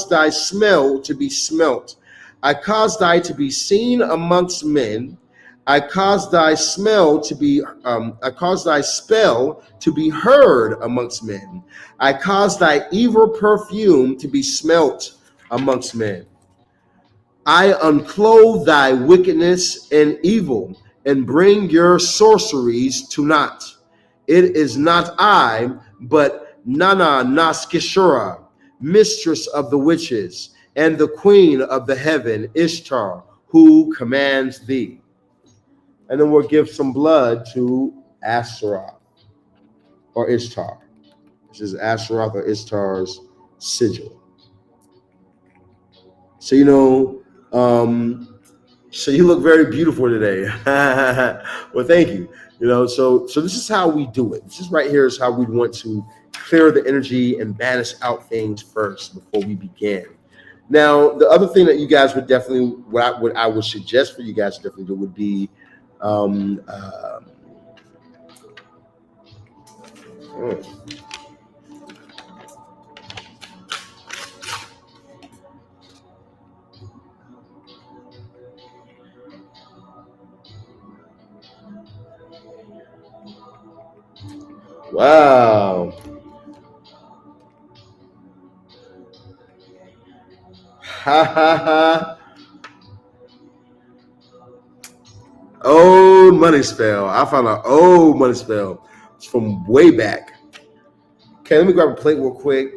thy smell to be smelt. I cause thy to be seen amongst men. I cause thy smell to be. I cause thy spell to be heard amongst men. I cause thy evil perfume to be smelt amongst men. I unclothe thy wickedness and evil, and bring your sorceries to naught. It is not I, but Nana Naskishura, mistress of the witches, and the queen of the heaven, Ishtar, who commands thee." And then we'll give some blood to Astaroth or Ishtar. This is Astaroth or Ishtar's sigil. So, so you look very beautiful today. Well, thank you. So this is how we do it. This is right here is how we want to clear the energy and banish out things first before we begin. Now, the other thing that you guys would definitely, what I would suggest for you guys to definitely do would be, wow. Ha ha ha. Old money spell. I found an old money spell. It's from way back. Okay, let me grab a plate real quick.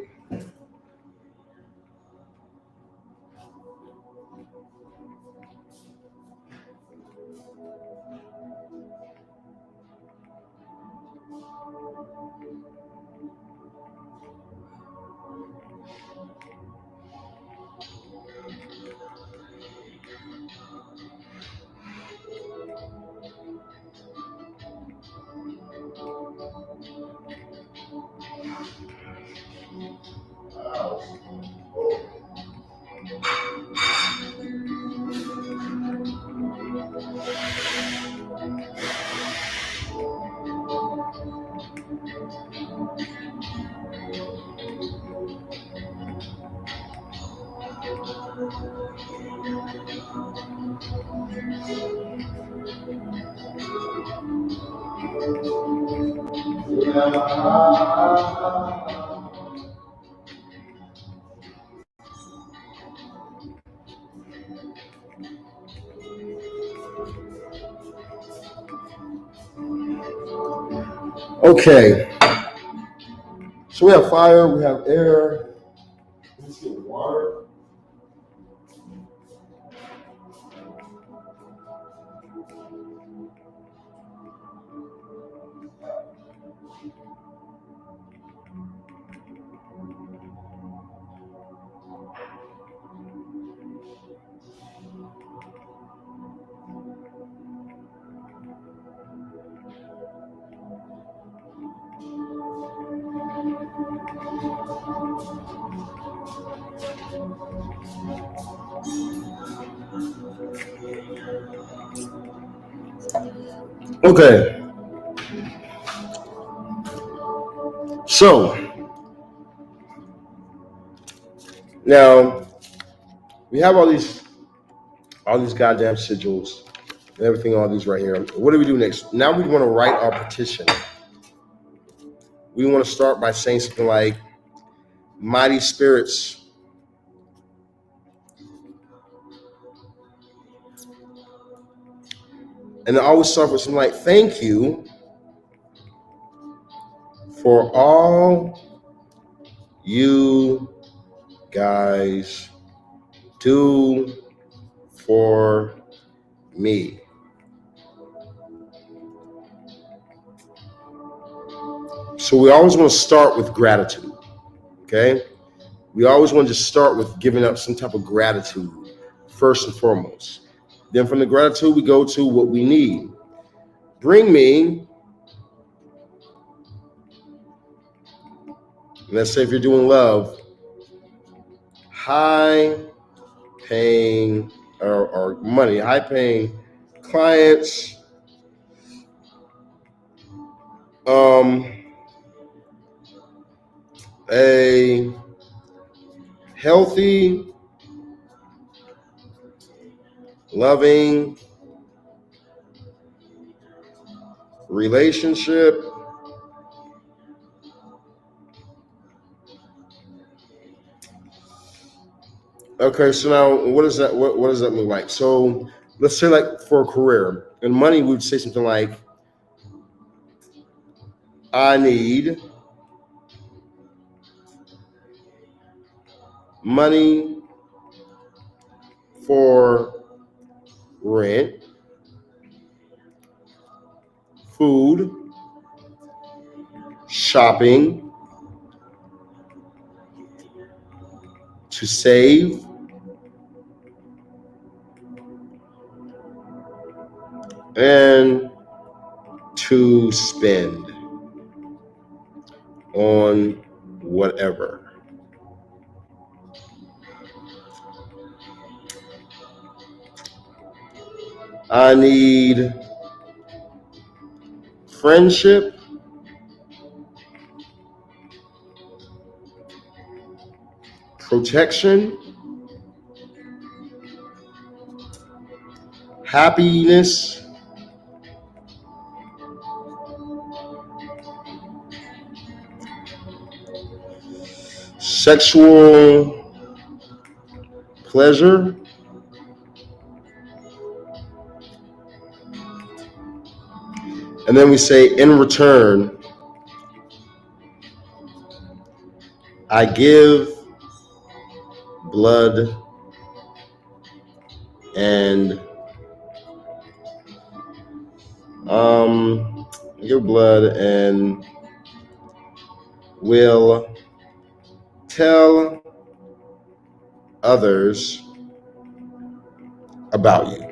Okay. So we have fire, we have air. Let's get water. Okay. So now we have all these goddamn sigils and everything, all these right here. What do we do next? Now we want to write our petition. We want to start by saying something like, mighty spirits, and I always start with something like, thank you for all you guys do for me. So we always want to start with gratitude, okay? We always want to just start with giving up some type of gratitude first and foremost. Then from the gratitude, we go to what we need. Bring me, let's say if you're doing love, high paying or money, high paying clients, a healthy, loving relationship, okay, so now what does that what does that look like? So let's say like for a career, in money we would say something like, I need money for rent, food, shopping, to save, and to spend on whatever. I need friendship, protection, happiness, sexual pleasure, and then we say, in return, I give blood and will tell others about you.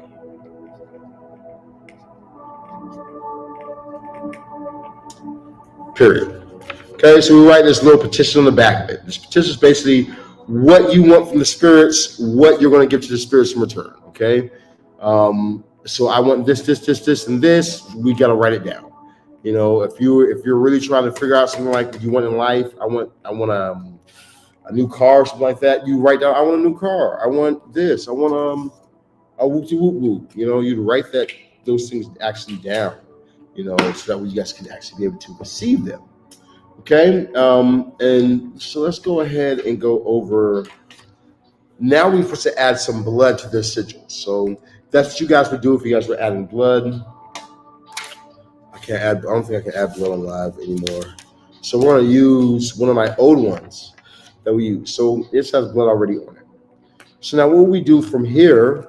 Period. Okay, so we write this little petition on the back of it. This petition is basically what you want from the spirits, what you're going to give to the spirits in return. Okay, so I want this, and this. We got to write it down. You know, if you're really trying to figure out something like what you want in life, I want a new car, or something like that. You write down, I want a new car. I want this. I want a whoop whoop whoop. You know, you'd write those things actually down. You know, so that way you guys can actually be able to receive them. Okay, and so let's go ahead and go over. Now we're supposed to add some blood to their sigils. So that's what you guys would do if you guys were adding blood. I can't add. I don't think I can add blood on live anymore. So we're gonna use one of my old ones that we use. So this has blood already on it. So now what we do from here,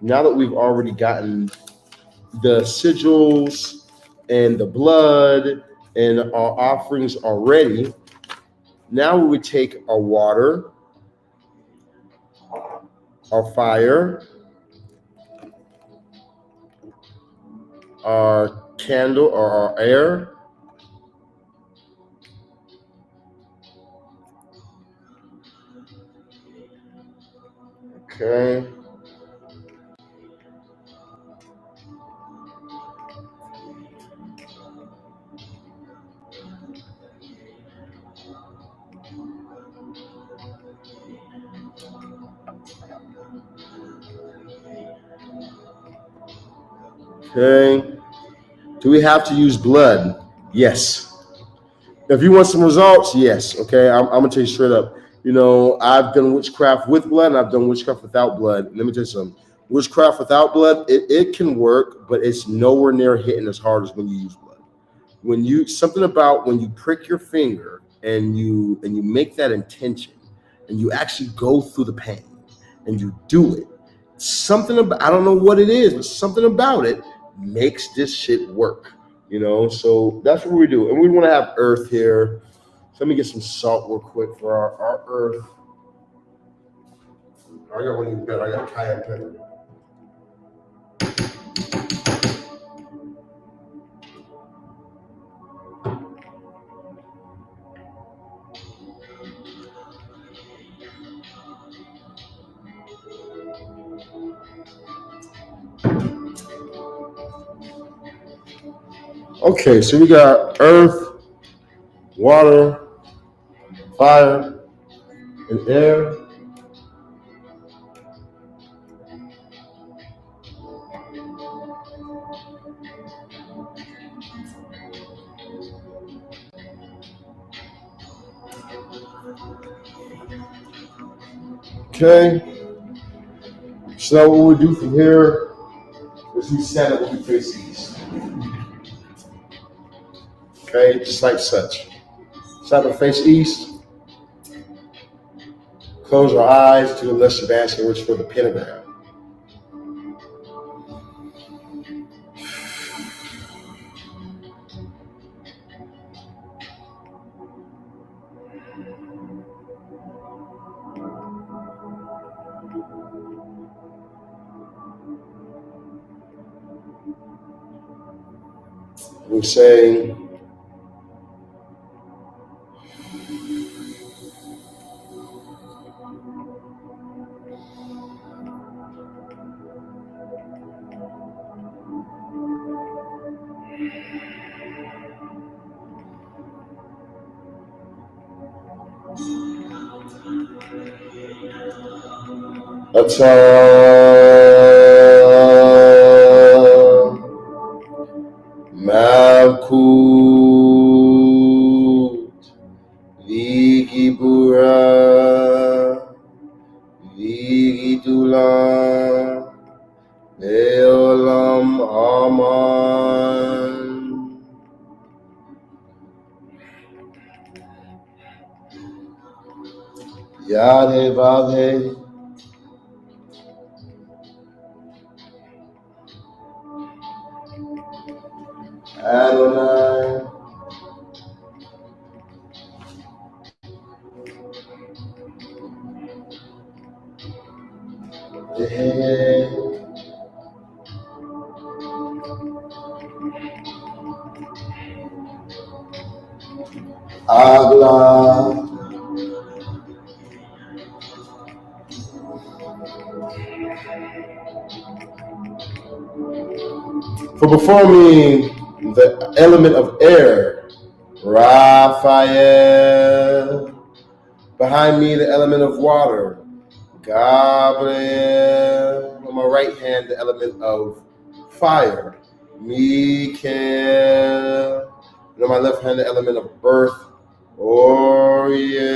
now that we've already gotten the sigils and the blood and our offerings already, now we would take our water, our fire, our candle or our air, okay, okay. Do we have to use blood? Yes. If you want some results, yes. Okay, I'm gonna tell you straight up. You know, I've done witchcraft with blood and I've done witchcraft without blood. Let me tell you something. Witchcraft without blood, it can work, but it's nowhere near hitting as hard as when you use blood. When you something about when you prick your finger and you make that intention and you actually go through the pain and you do it. Something about, I don't know what it is, but something about it makes this shit work. You know, so that's what we do. And we want to have earth here. So let me get some salt real quick for our earth. I got one even better. I got cayenne pepper. Okay, so we got earth, water, fire, and air. Okay, so what we do from here is we stand up when we face east. Okay, just like such. Stand up face east. Close our eyes to the left of basket, which for the pentagram. We say, Ata Malkut Vigibura Vigidula Leolam Aman Yadevave Adonai Agla. For before me, the element of air, Raphael. Behind me, the element of water, Gabriel. On my right hand, the element of fire, Michael. And on my left hand, the element of earth, Oriel.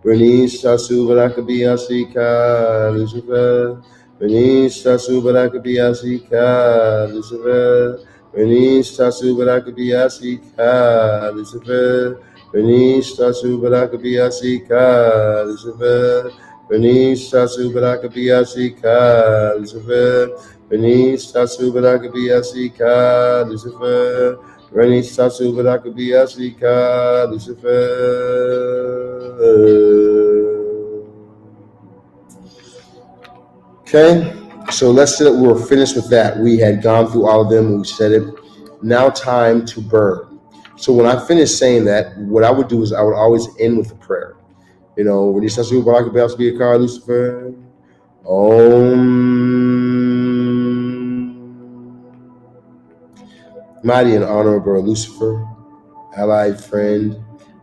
Renista Subaracabiasika, Lucifer. Renista Subaracabiasika, Lucifer. Renista Subaracabiasika, Lucifer. Renista Subaracabiasika, Lucifer. Renista Subaracabiasika, Lucifer. Renista Subaracabiasika, Lucifer. Renista Subaracabiasika, Lucifer. Okay, so let's say that we were finished with that. We had gone through all of them and we said it. Now time to burn. So when I finished saying that, what I would do is I would always end with a prayer. You know, when you start to about to be a car, Lucifer. Mighty and honorable Lucifer, allied friend,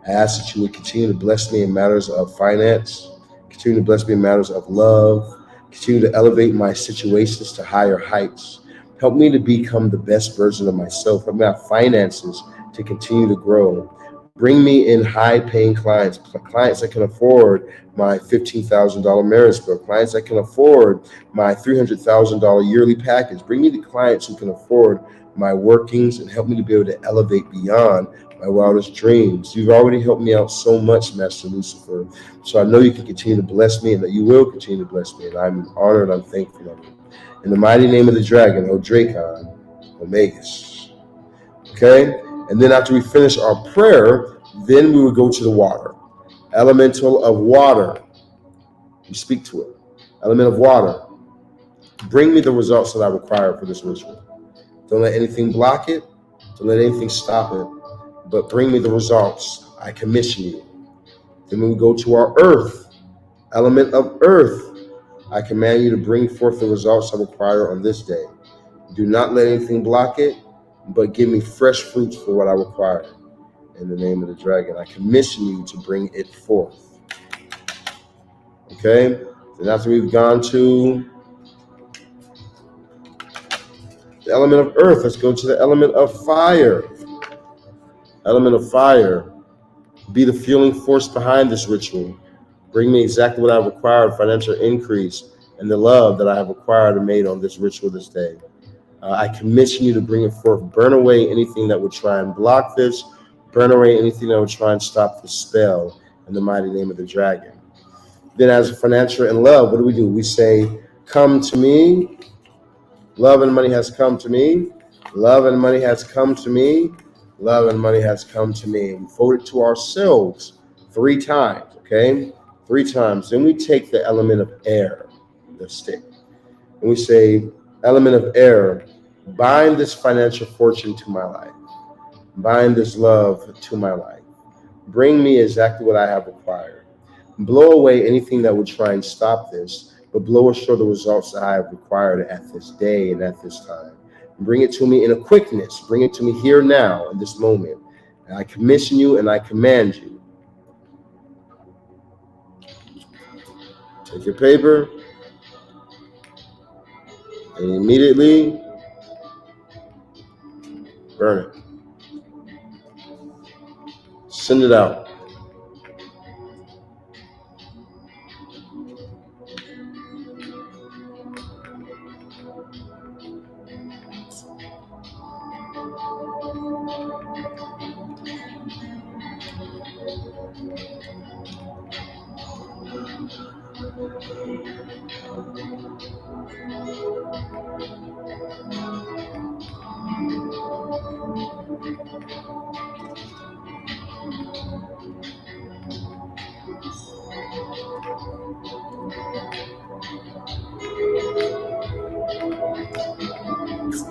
I ask that you would continue to bless me in matters of finance, continue to bless me in matters of love, continue to elevate my situations to higher heights. Help me to become the best version of myself. Help me have finances to continue to grow. Bring me in high-paying clients that can afford my $15,000 marriage bill, clients that can afford my $300,000 yearly package. Bring me the clients who can afford my workings and help me to be able to elevate beyond my wildest dreams. You've already helped me out so much, Master Lucifer. So I know you can continue to bless me and that you will continue to bless me. And I'm honored, I'm thankful of it. In the mighty name of the dragon, O Dracon, Omegas. Okay? And then after we finish our prayer, then we would go to the water. Elemental of water. We speak to it. Element of water. Bring me the results that I require for this ritual. Don't let anything block it. Don't let anything stop it. But bring me the results. I commission you. Then we go to our earth. Element of earth. I command you to bring forth the results I require on this day. Do not let anything block it, but give me fresh fruits for what I require. In the name of the dragon, I commission you to bring it forth. Okay? Then after we've gone to the element of earth, let's go to the element of fire. Element of fire. Be the fueling force behind this ritual. Bring me exactly what I've required, financial increase, and the love that I have acquired and made on this ritual this day. I commission you to bring it forth. Burn away anything that would try and block this. Burn away anything that would try and stop the spell in the mighty name of the dragon. Then as financial and love, what do? We say, come to me. Love and money has come to me. Love and money has come to me. Love and money has come to me. We fold it to ourselves 3 times, okay? 3 times. Then we take the element of air, the stick, and we say, element of air, bind this financial fortune to my life. Bind this love to my life. Bring me exactly what I have required. Blow away anything that would try and stop this, but blow ashore the results that I have required at this day and at this time. Bring it to me in a quickness. Bring it to me here now in this moment. And I commission you and I command you. Take your paper and immediately burn it. Send it out.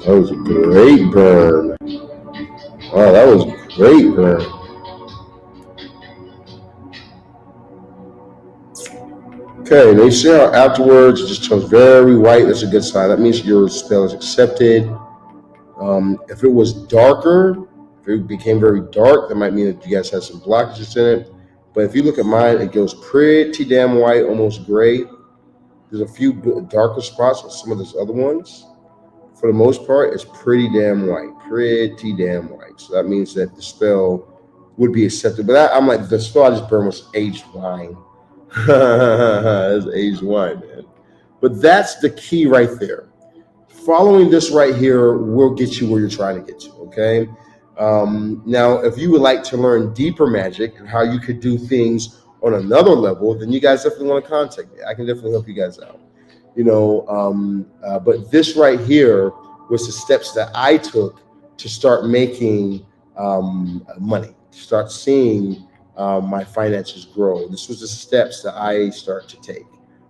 That was a great burn. Wow, that was a great burn. Okay, now you see how afterwards it just turns very white. That's a good sign. That means your spell is accepted. If it was darker, if it became very dark, that might mean that you guys had some blockages in it. But if you look at mine, it goes pretty damn white, almost gray. There's a few darker spots on some of those other ones. For the most part, it's pretty damn white. Pretty damn white. So that means that the spell would be accepted. But I'm like, the spell I just burned was aged wine. That's aged wine, man. But that's the key right there. Following this right here will get you where you're trying to get to. Okay. Now, if you would like to learn deeper magic and how you could do things on another level, then you guys definitely want to contact me. I can definitely help you guys out. But this right here was the steps that I took to start making money, to start seeing my finances grow. This was the steps that I started to take,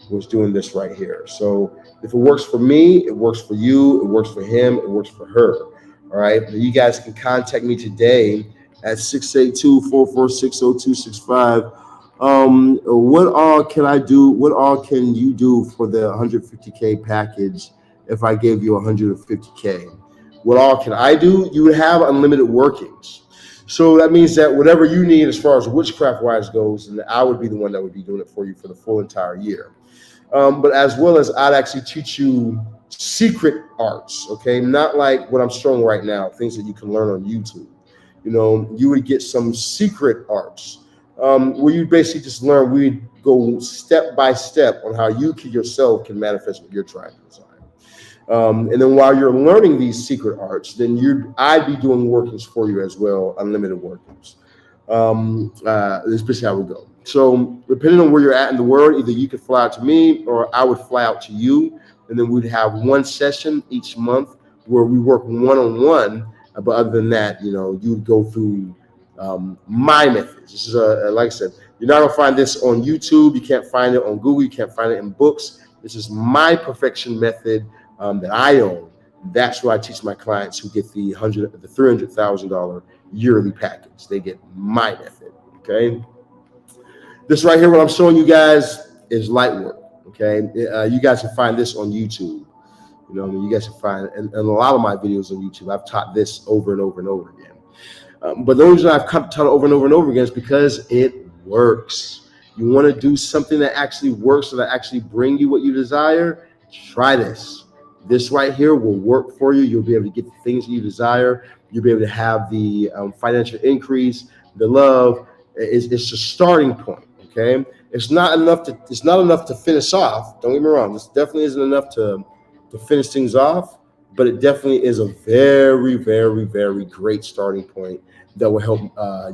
was doing this right here. So if it works for me, it works for you, it works for him, it works for her. All right. You guys can contact me today at 682-446-0265. What all can I do? What all can you do for the 150K package if I gave you 150K? What all can I do? You would have unlimited workings. So that means that whatever you need as far as witchcraft wise goes, and I would be the one that would be doing it for you for the full entire year. But as well as I'd actually teach you secret arts, okay? Not like what I'm showing right now, things that you can learn on YouTube. You would get some secret arts where you basically just learn. We'd go step by step on how you yourself can manifest what you're trying to design. And then while you're learning these secret arts, then I'd be doing workings for you as well, unlimited workings. This is how we go. So depending on where you're at in the world, either you could fly out to me or I would fly out to you. And then we'd have one session each month where we work one-on-one. But other than that, you'd go through my methods. This is like I said, you're not gonna find this on YouTube. You can't find it on Google. You can't find it in books. This is my perfection method that I own. That's what I teach my clients who get the $300,000 yearly package. They get my method. Okay. This right here, what I'm showing you guys is light work. Okay. You guys can find this on YouTube. You guys can find and a lot of my videos on YouTube. I've taught this over and over and over again. But the reason I've taught it over and over and over again is because it works. You want to do something that actually works, so that actually bring you what you desire. Try this. This right here will work for you. You'll be able to get the things that you desire. You'll be able to have the financial increase, the love. It's a starting point. Okay, it's not enough to finish off. Don't get me wrong. This definitely isn't enough to finish things off, but it definitely is a very, very, very great starting point that will help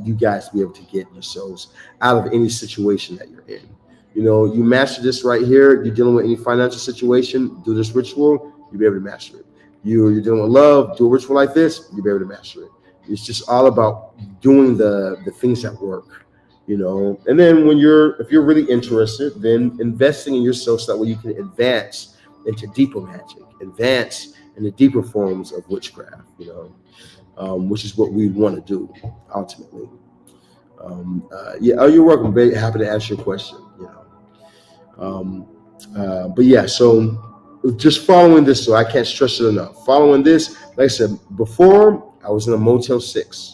you guys be able to get yourselves out of any situation that you're in. You master this right here. You're dealing with any financial situation, do this ritual, you'll be able to master it. You're dealing with love, do a ritual like this, you'll be able to master it. It's just all about doing the things that work. And then if you're really interested, then investing in yourself so that way you can advance into deeper magic, advance in the deeper forms of witchcraft, which is what we want to do ultimately. You're welcome. Very happy to answer your question. But yeah, so just following this, so I can't stress it enough. Following this, like I said before, I was in a Motel 6.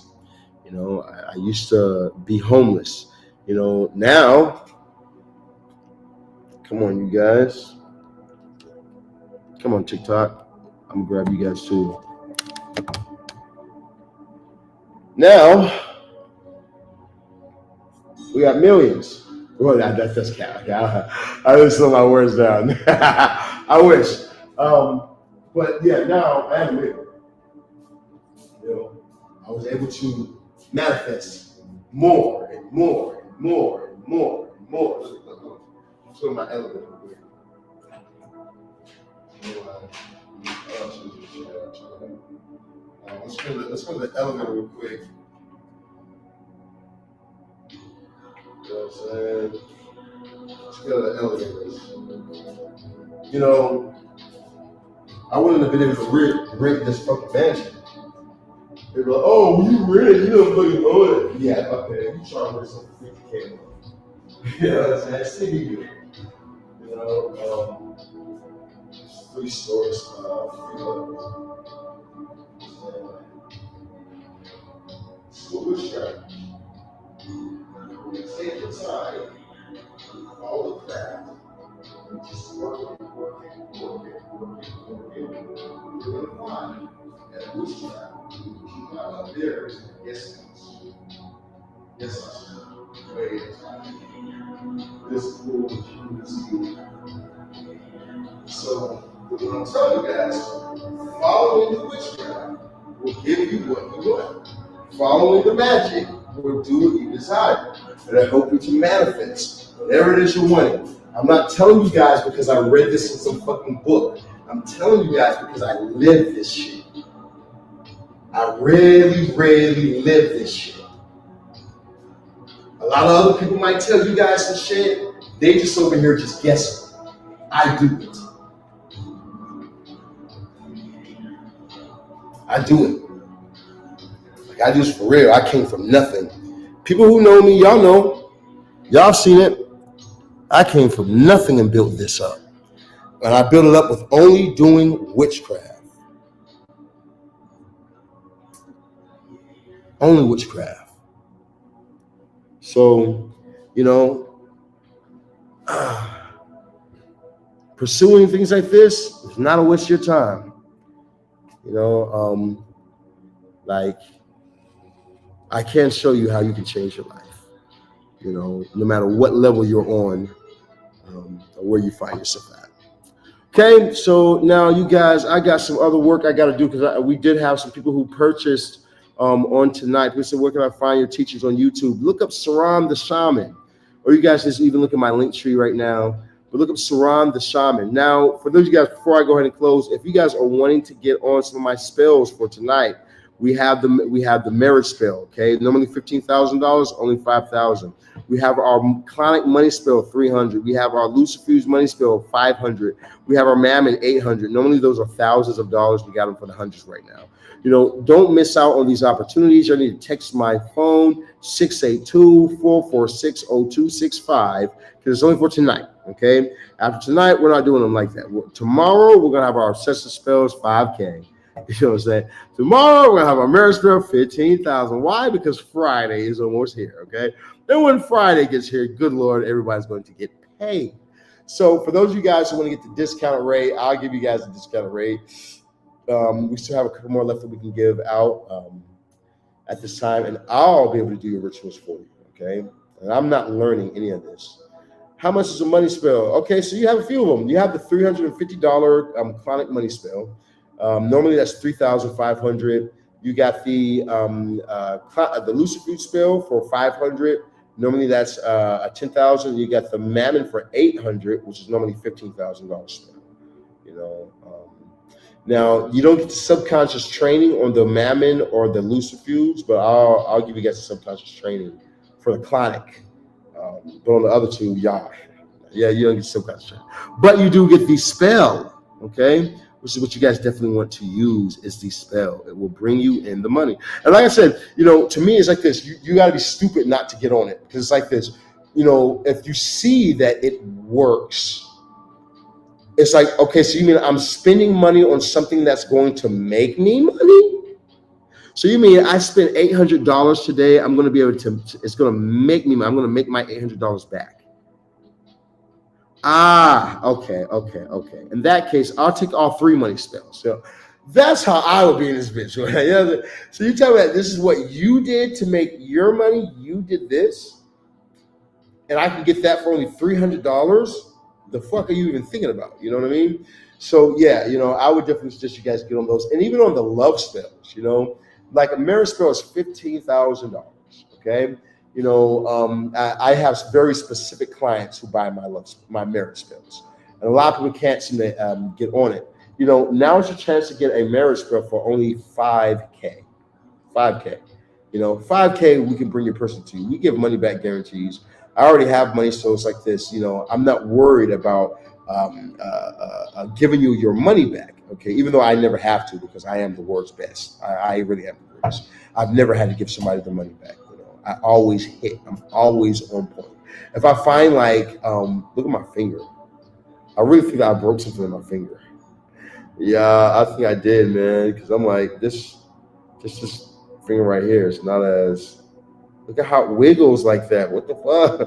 I used to be homeless. Now, come on, you guys. Come on, TikTok. I'm gonna grab you guys too. Now, we got millions. Well, that's cat. Okay, I didn't slow my words down. I wish. But yeah, now I am real. I was able to manifest more and more and more and more and more. Look. I'm showing my elevator. Let's go to the elevator real quick. You know what I'm saying? Let's go to the elevators. I wouldn't have been able to rent this fucking mansion. They'd be like, oh, you rent it, you don't fucking own it. Yeah, okay, you trying to rent something for 50K. You know what I'm saying? Still be good. 3 stores, 3 levels. School witchcraft. Take your time, follow the craft, and just work. You're gonna find that witchcraft keep out there is yes, wait. physical human speed. So, what I'm telling you guys, following the witchcraft will give you what you want. Following the magic will do what you desire. It'll help you to manifest whatever it is you're wanting. I'm not telling you guys because I read this in some fucking book. I'm telling you guys because I live this shit. I really, really live this shit. A lot of other people might tell you guys some shit. They just over here just guessing. I do it. I do it. Like I do this for real. I came from nothing. People who know me, y'all know. Y'all seen it. I came from nothing and built this up. And I built it up with only doing witchcraft. Only witchcraft. So, you know, pursuing things like this is not a waste of your time. You know, like I can't show you how you can change your life. You know, no matter what level you're on, or where you find yourself at. Okay, so now you guys, I got some other work I got to do because we did have some people who purchased on tonight. We said, where can I find your teachings on YouTube? Look up Sirron the Shaman, or you guys just even look at my link tree right now. But look up Sirron the Shaman. Now, for those of you guys, before I go ahead and close, if you guys are wanting to get on some of my spells for tonight, we have the marriage spell. Okay, normally $15,000, only $5,000. We have our clonic money spell, $300. We have our lucifuge money spell, $500. We have our mammon, $800. Normally those are thousands of dollars. We got them for the hundreds right now. You know, don't miss out on these opportunities. You need to text my phone, 682-446-0265, because it's only for tonight. Okay. After tonight, we're not doing them like that. Tomorrow, we're gonna have our obsessive spells, 5K. You know what I'm saying? Tomorrow, we're going to have our marriage spell, 15,000. Why? Because Friday is almost here, okay? Then when Friday gets here, good Lord, everybody's going to get paid. So for those of you guys who want to get the discount rate, I'll give you guys the discount rate. We still have a couple more left that we can give out at this time, and I'll be able to do your rituals for you, okay? And I'm not learning any of this. How much is a money spell? Okay, so you have a few of them. You have the $350 clonic money spell. Normally that's $3,500. You got the lucifuge spell for $500. Normally that's $10,000. You got the mammon for $800, which is normally $15,000 spell. You know, now you don't get the subconscious training on the mammon or the lucifuge, but I'll give you guys the subconscious training for the clonic. But on the other two, you don't get subconscious training, but you do get the spell. Okay. Which is what you guys definitely want to use is the spell. It will bring you in the money. And like I said, you know, to me, it's like this. You got to be stupid not to get on it, because it's like this. You know, if you see that it works, it's like, okay, so you mean I'm spending money on something that's going to make me money? So you mean I spent $800 today, I'm going to be able to, it's going to make me, I'm going to make my $800 back. Okay. In that case, I'll take all 3 money spells. So that's how I would be in this bitch. Right? So you tell me that this is what you did to make your money. You did this, and I can get that for only $300. The fuck are you even thinking about? You know what I mean? So yeah, you know, I would definitely suggest you guys get on those, and even on the love spells. You know, like a marriage spell is $15,000. Okay. You know, I have very specific clients who buy my marriage spells, and a lot of people can't seem to get on it. You know, now's your chance to get a marriage spell for only $5K. $5K. You know, $5K, we can bring your person to you. We give money back guarantees. I already have money, so it's like this. You know, I'm not worried about giving you your money back. Okay, even though I never have to, because I am the world's best. I really am the greatest. I've never had to give somebody the money back. I always hit. I'm always on point. If I find like, look at my finger. I really think I broke something in my finger. Yeah, I think I did, man. Because I'm like, this finger right here is not as, look at how it wiggles like that. What the fuck?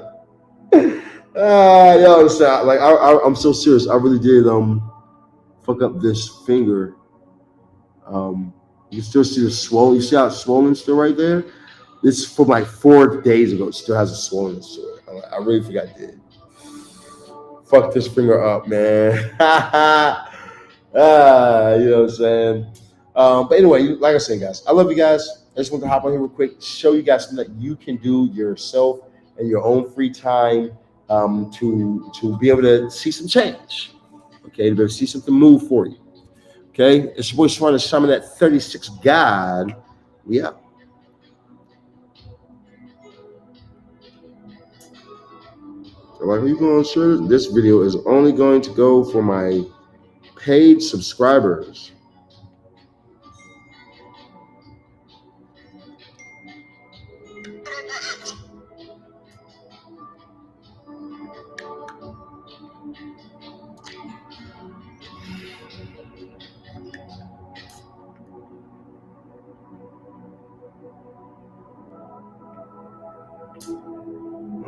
Y'all understand? Like, I'm so serious. I really did fuck up this finger. You can still see the swollen. You see how it's swollen still right there? This from like 4 days ago. It still has a swollenness to it. I really think I did. fuck this finger up, man. You know what I'm saying? But anyway, like I said, guys, I love you guys. I just want to hop on here real quick, show you guys something that you can do yourself in your own free time, to be able to see some change. Okay, to be able to see something move for you. Okay, it's your boy Sirron the Shaman, that 36 God. We out. So like, you going to share this video is only going to go for my paid subscribers.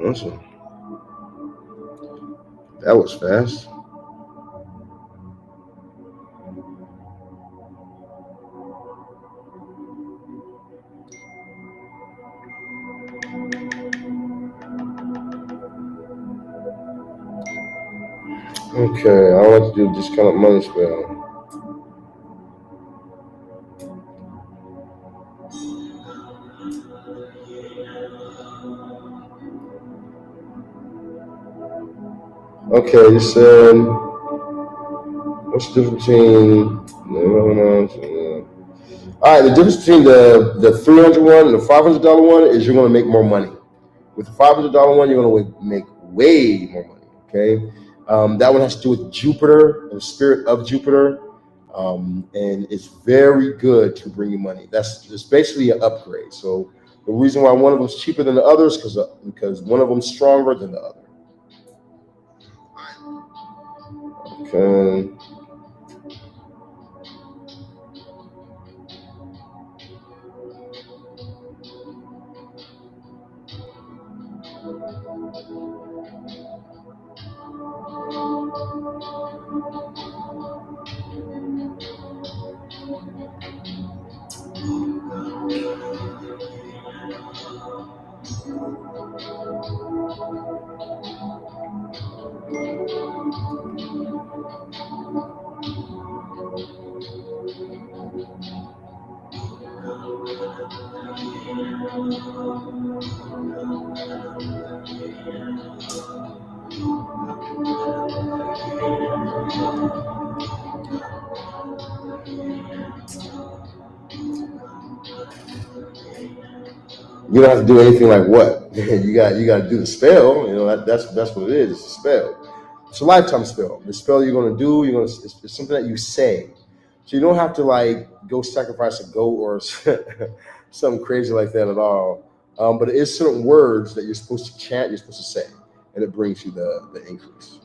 Awesome. That was fast. Okay, I want to do discount money spell. Okay, you said, what's the difference between, all right, the difference between the $300 one and the $500 one is you're going to make more money. With the $500 one, you're going to make way more money. Okay, that one has to do with Jupiter and the spirit of Jupiter, and it's very good to bring you money. That's just basically an upgrade. So the reason why one of them is cheaper than the others because one of them's stronger than the other. Okay. You don't have to do anything like what you got to do the spell. You know, that's what it is. It's a spell. It's a lifetime spell. The spell you're going to do, it's something that you say. So you don't have to like go sacrifice a goat or something crazy like that at all. But it is certain words that you're supposed to chant, you're supposed to say, and it brings you the increase.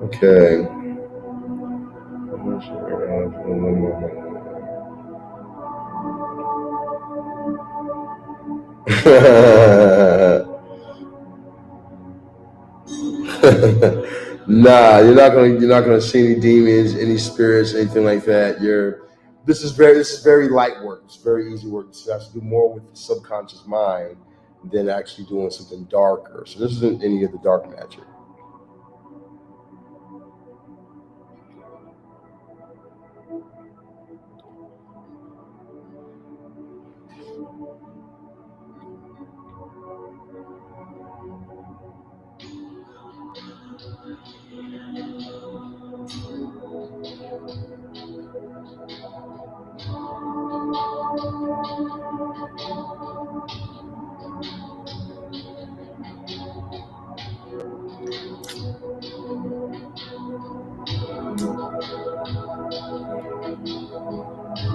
Okay. Nah, you're not gonna see any demons, any spirits, anything like that. This is very light work. It's very easy work. This has to do more with the subconscious mind than actually doing something darker. So this isn't any of the dark magic.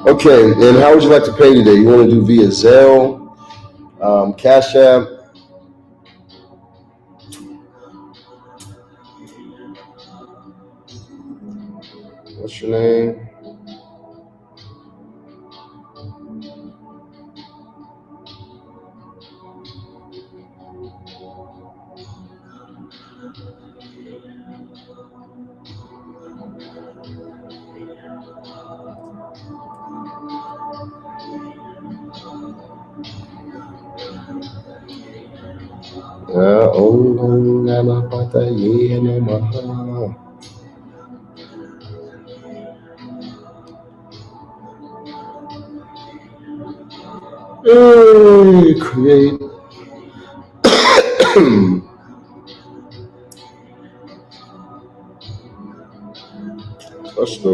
Okay, and how would you like to pay today? You want to do via Zelle, Cash App? What's your name? Om Namah Pataye Namaha. Create. Let's go.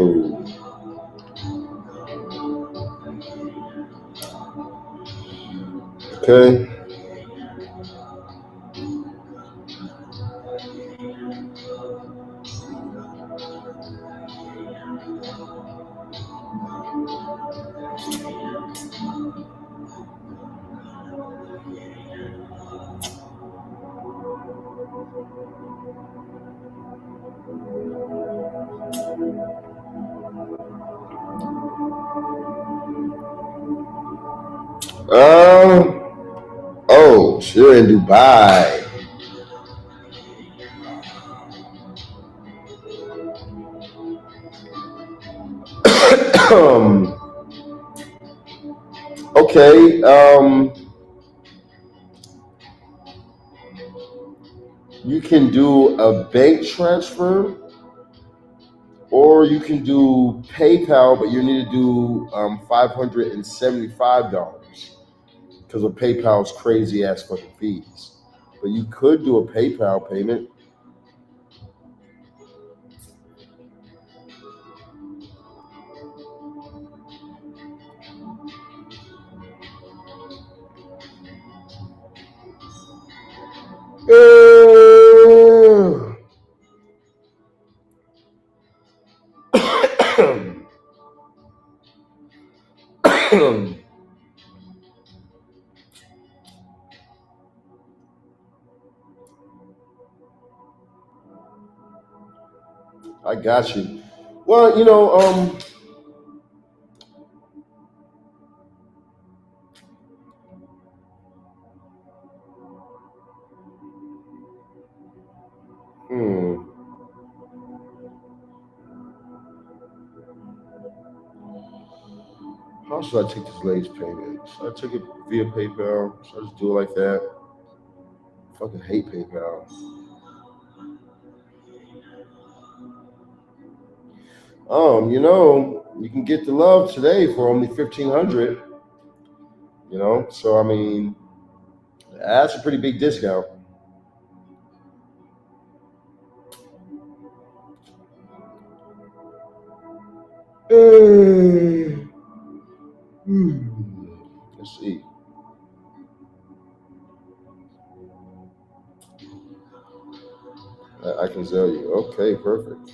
Okay. Oh, sure, in Dubai. Okay. You can do a bank transfer, or you can do PayPal, but you need to do $575 because of PayPal's crazy ass fucking fees. But you could do a PayPal payment. I got you. Well, hmm. How should I take this lady's payment? Should I take it via PayPal? Should I just do it like that? I fucking hate PayPal. You can get the love today for only 1,500. So I mean, that's a pretty big discount. Let's see. I can tell you. Okay, perfect.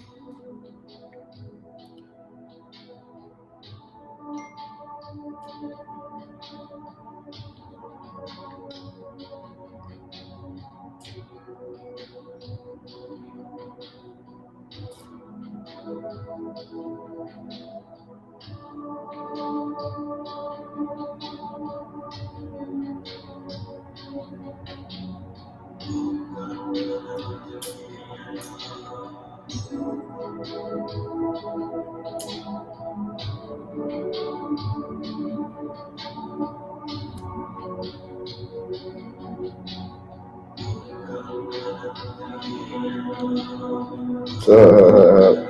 Okay.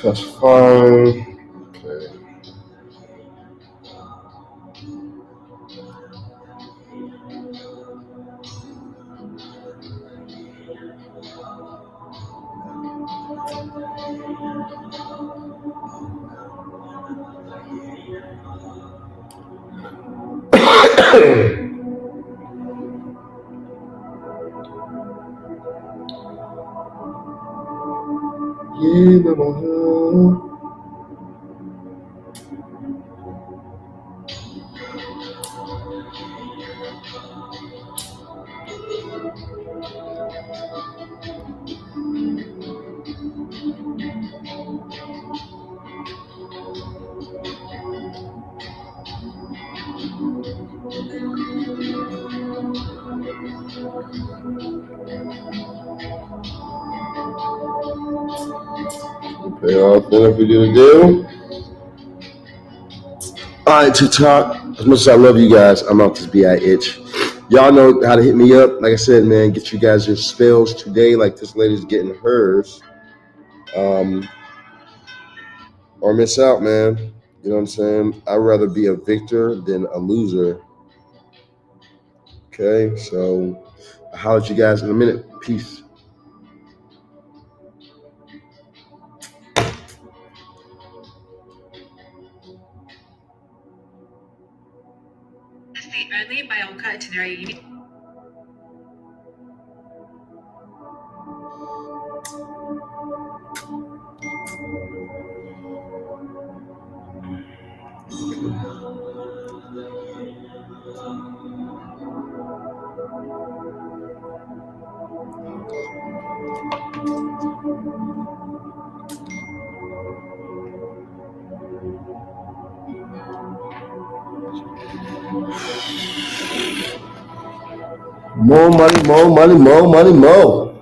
That's fine. Okay. Yeah, mama. Pay off then if we do the deal. All right, TikTok. As much as I love you guys, I'm out this BI-itch. Y'all know how to hit me up. Like I said, man, get you guys your spells today, like this lady's getting hers. Or miss out, man. You know what I'm saying? I'd rather be a victor than a loser. Okay, so I'll holler at you guys in a minute. Peace. The only Mallorca itinerary you need. More money, more money, more money, more.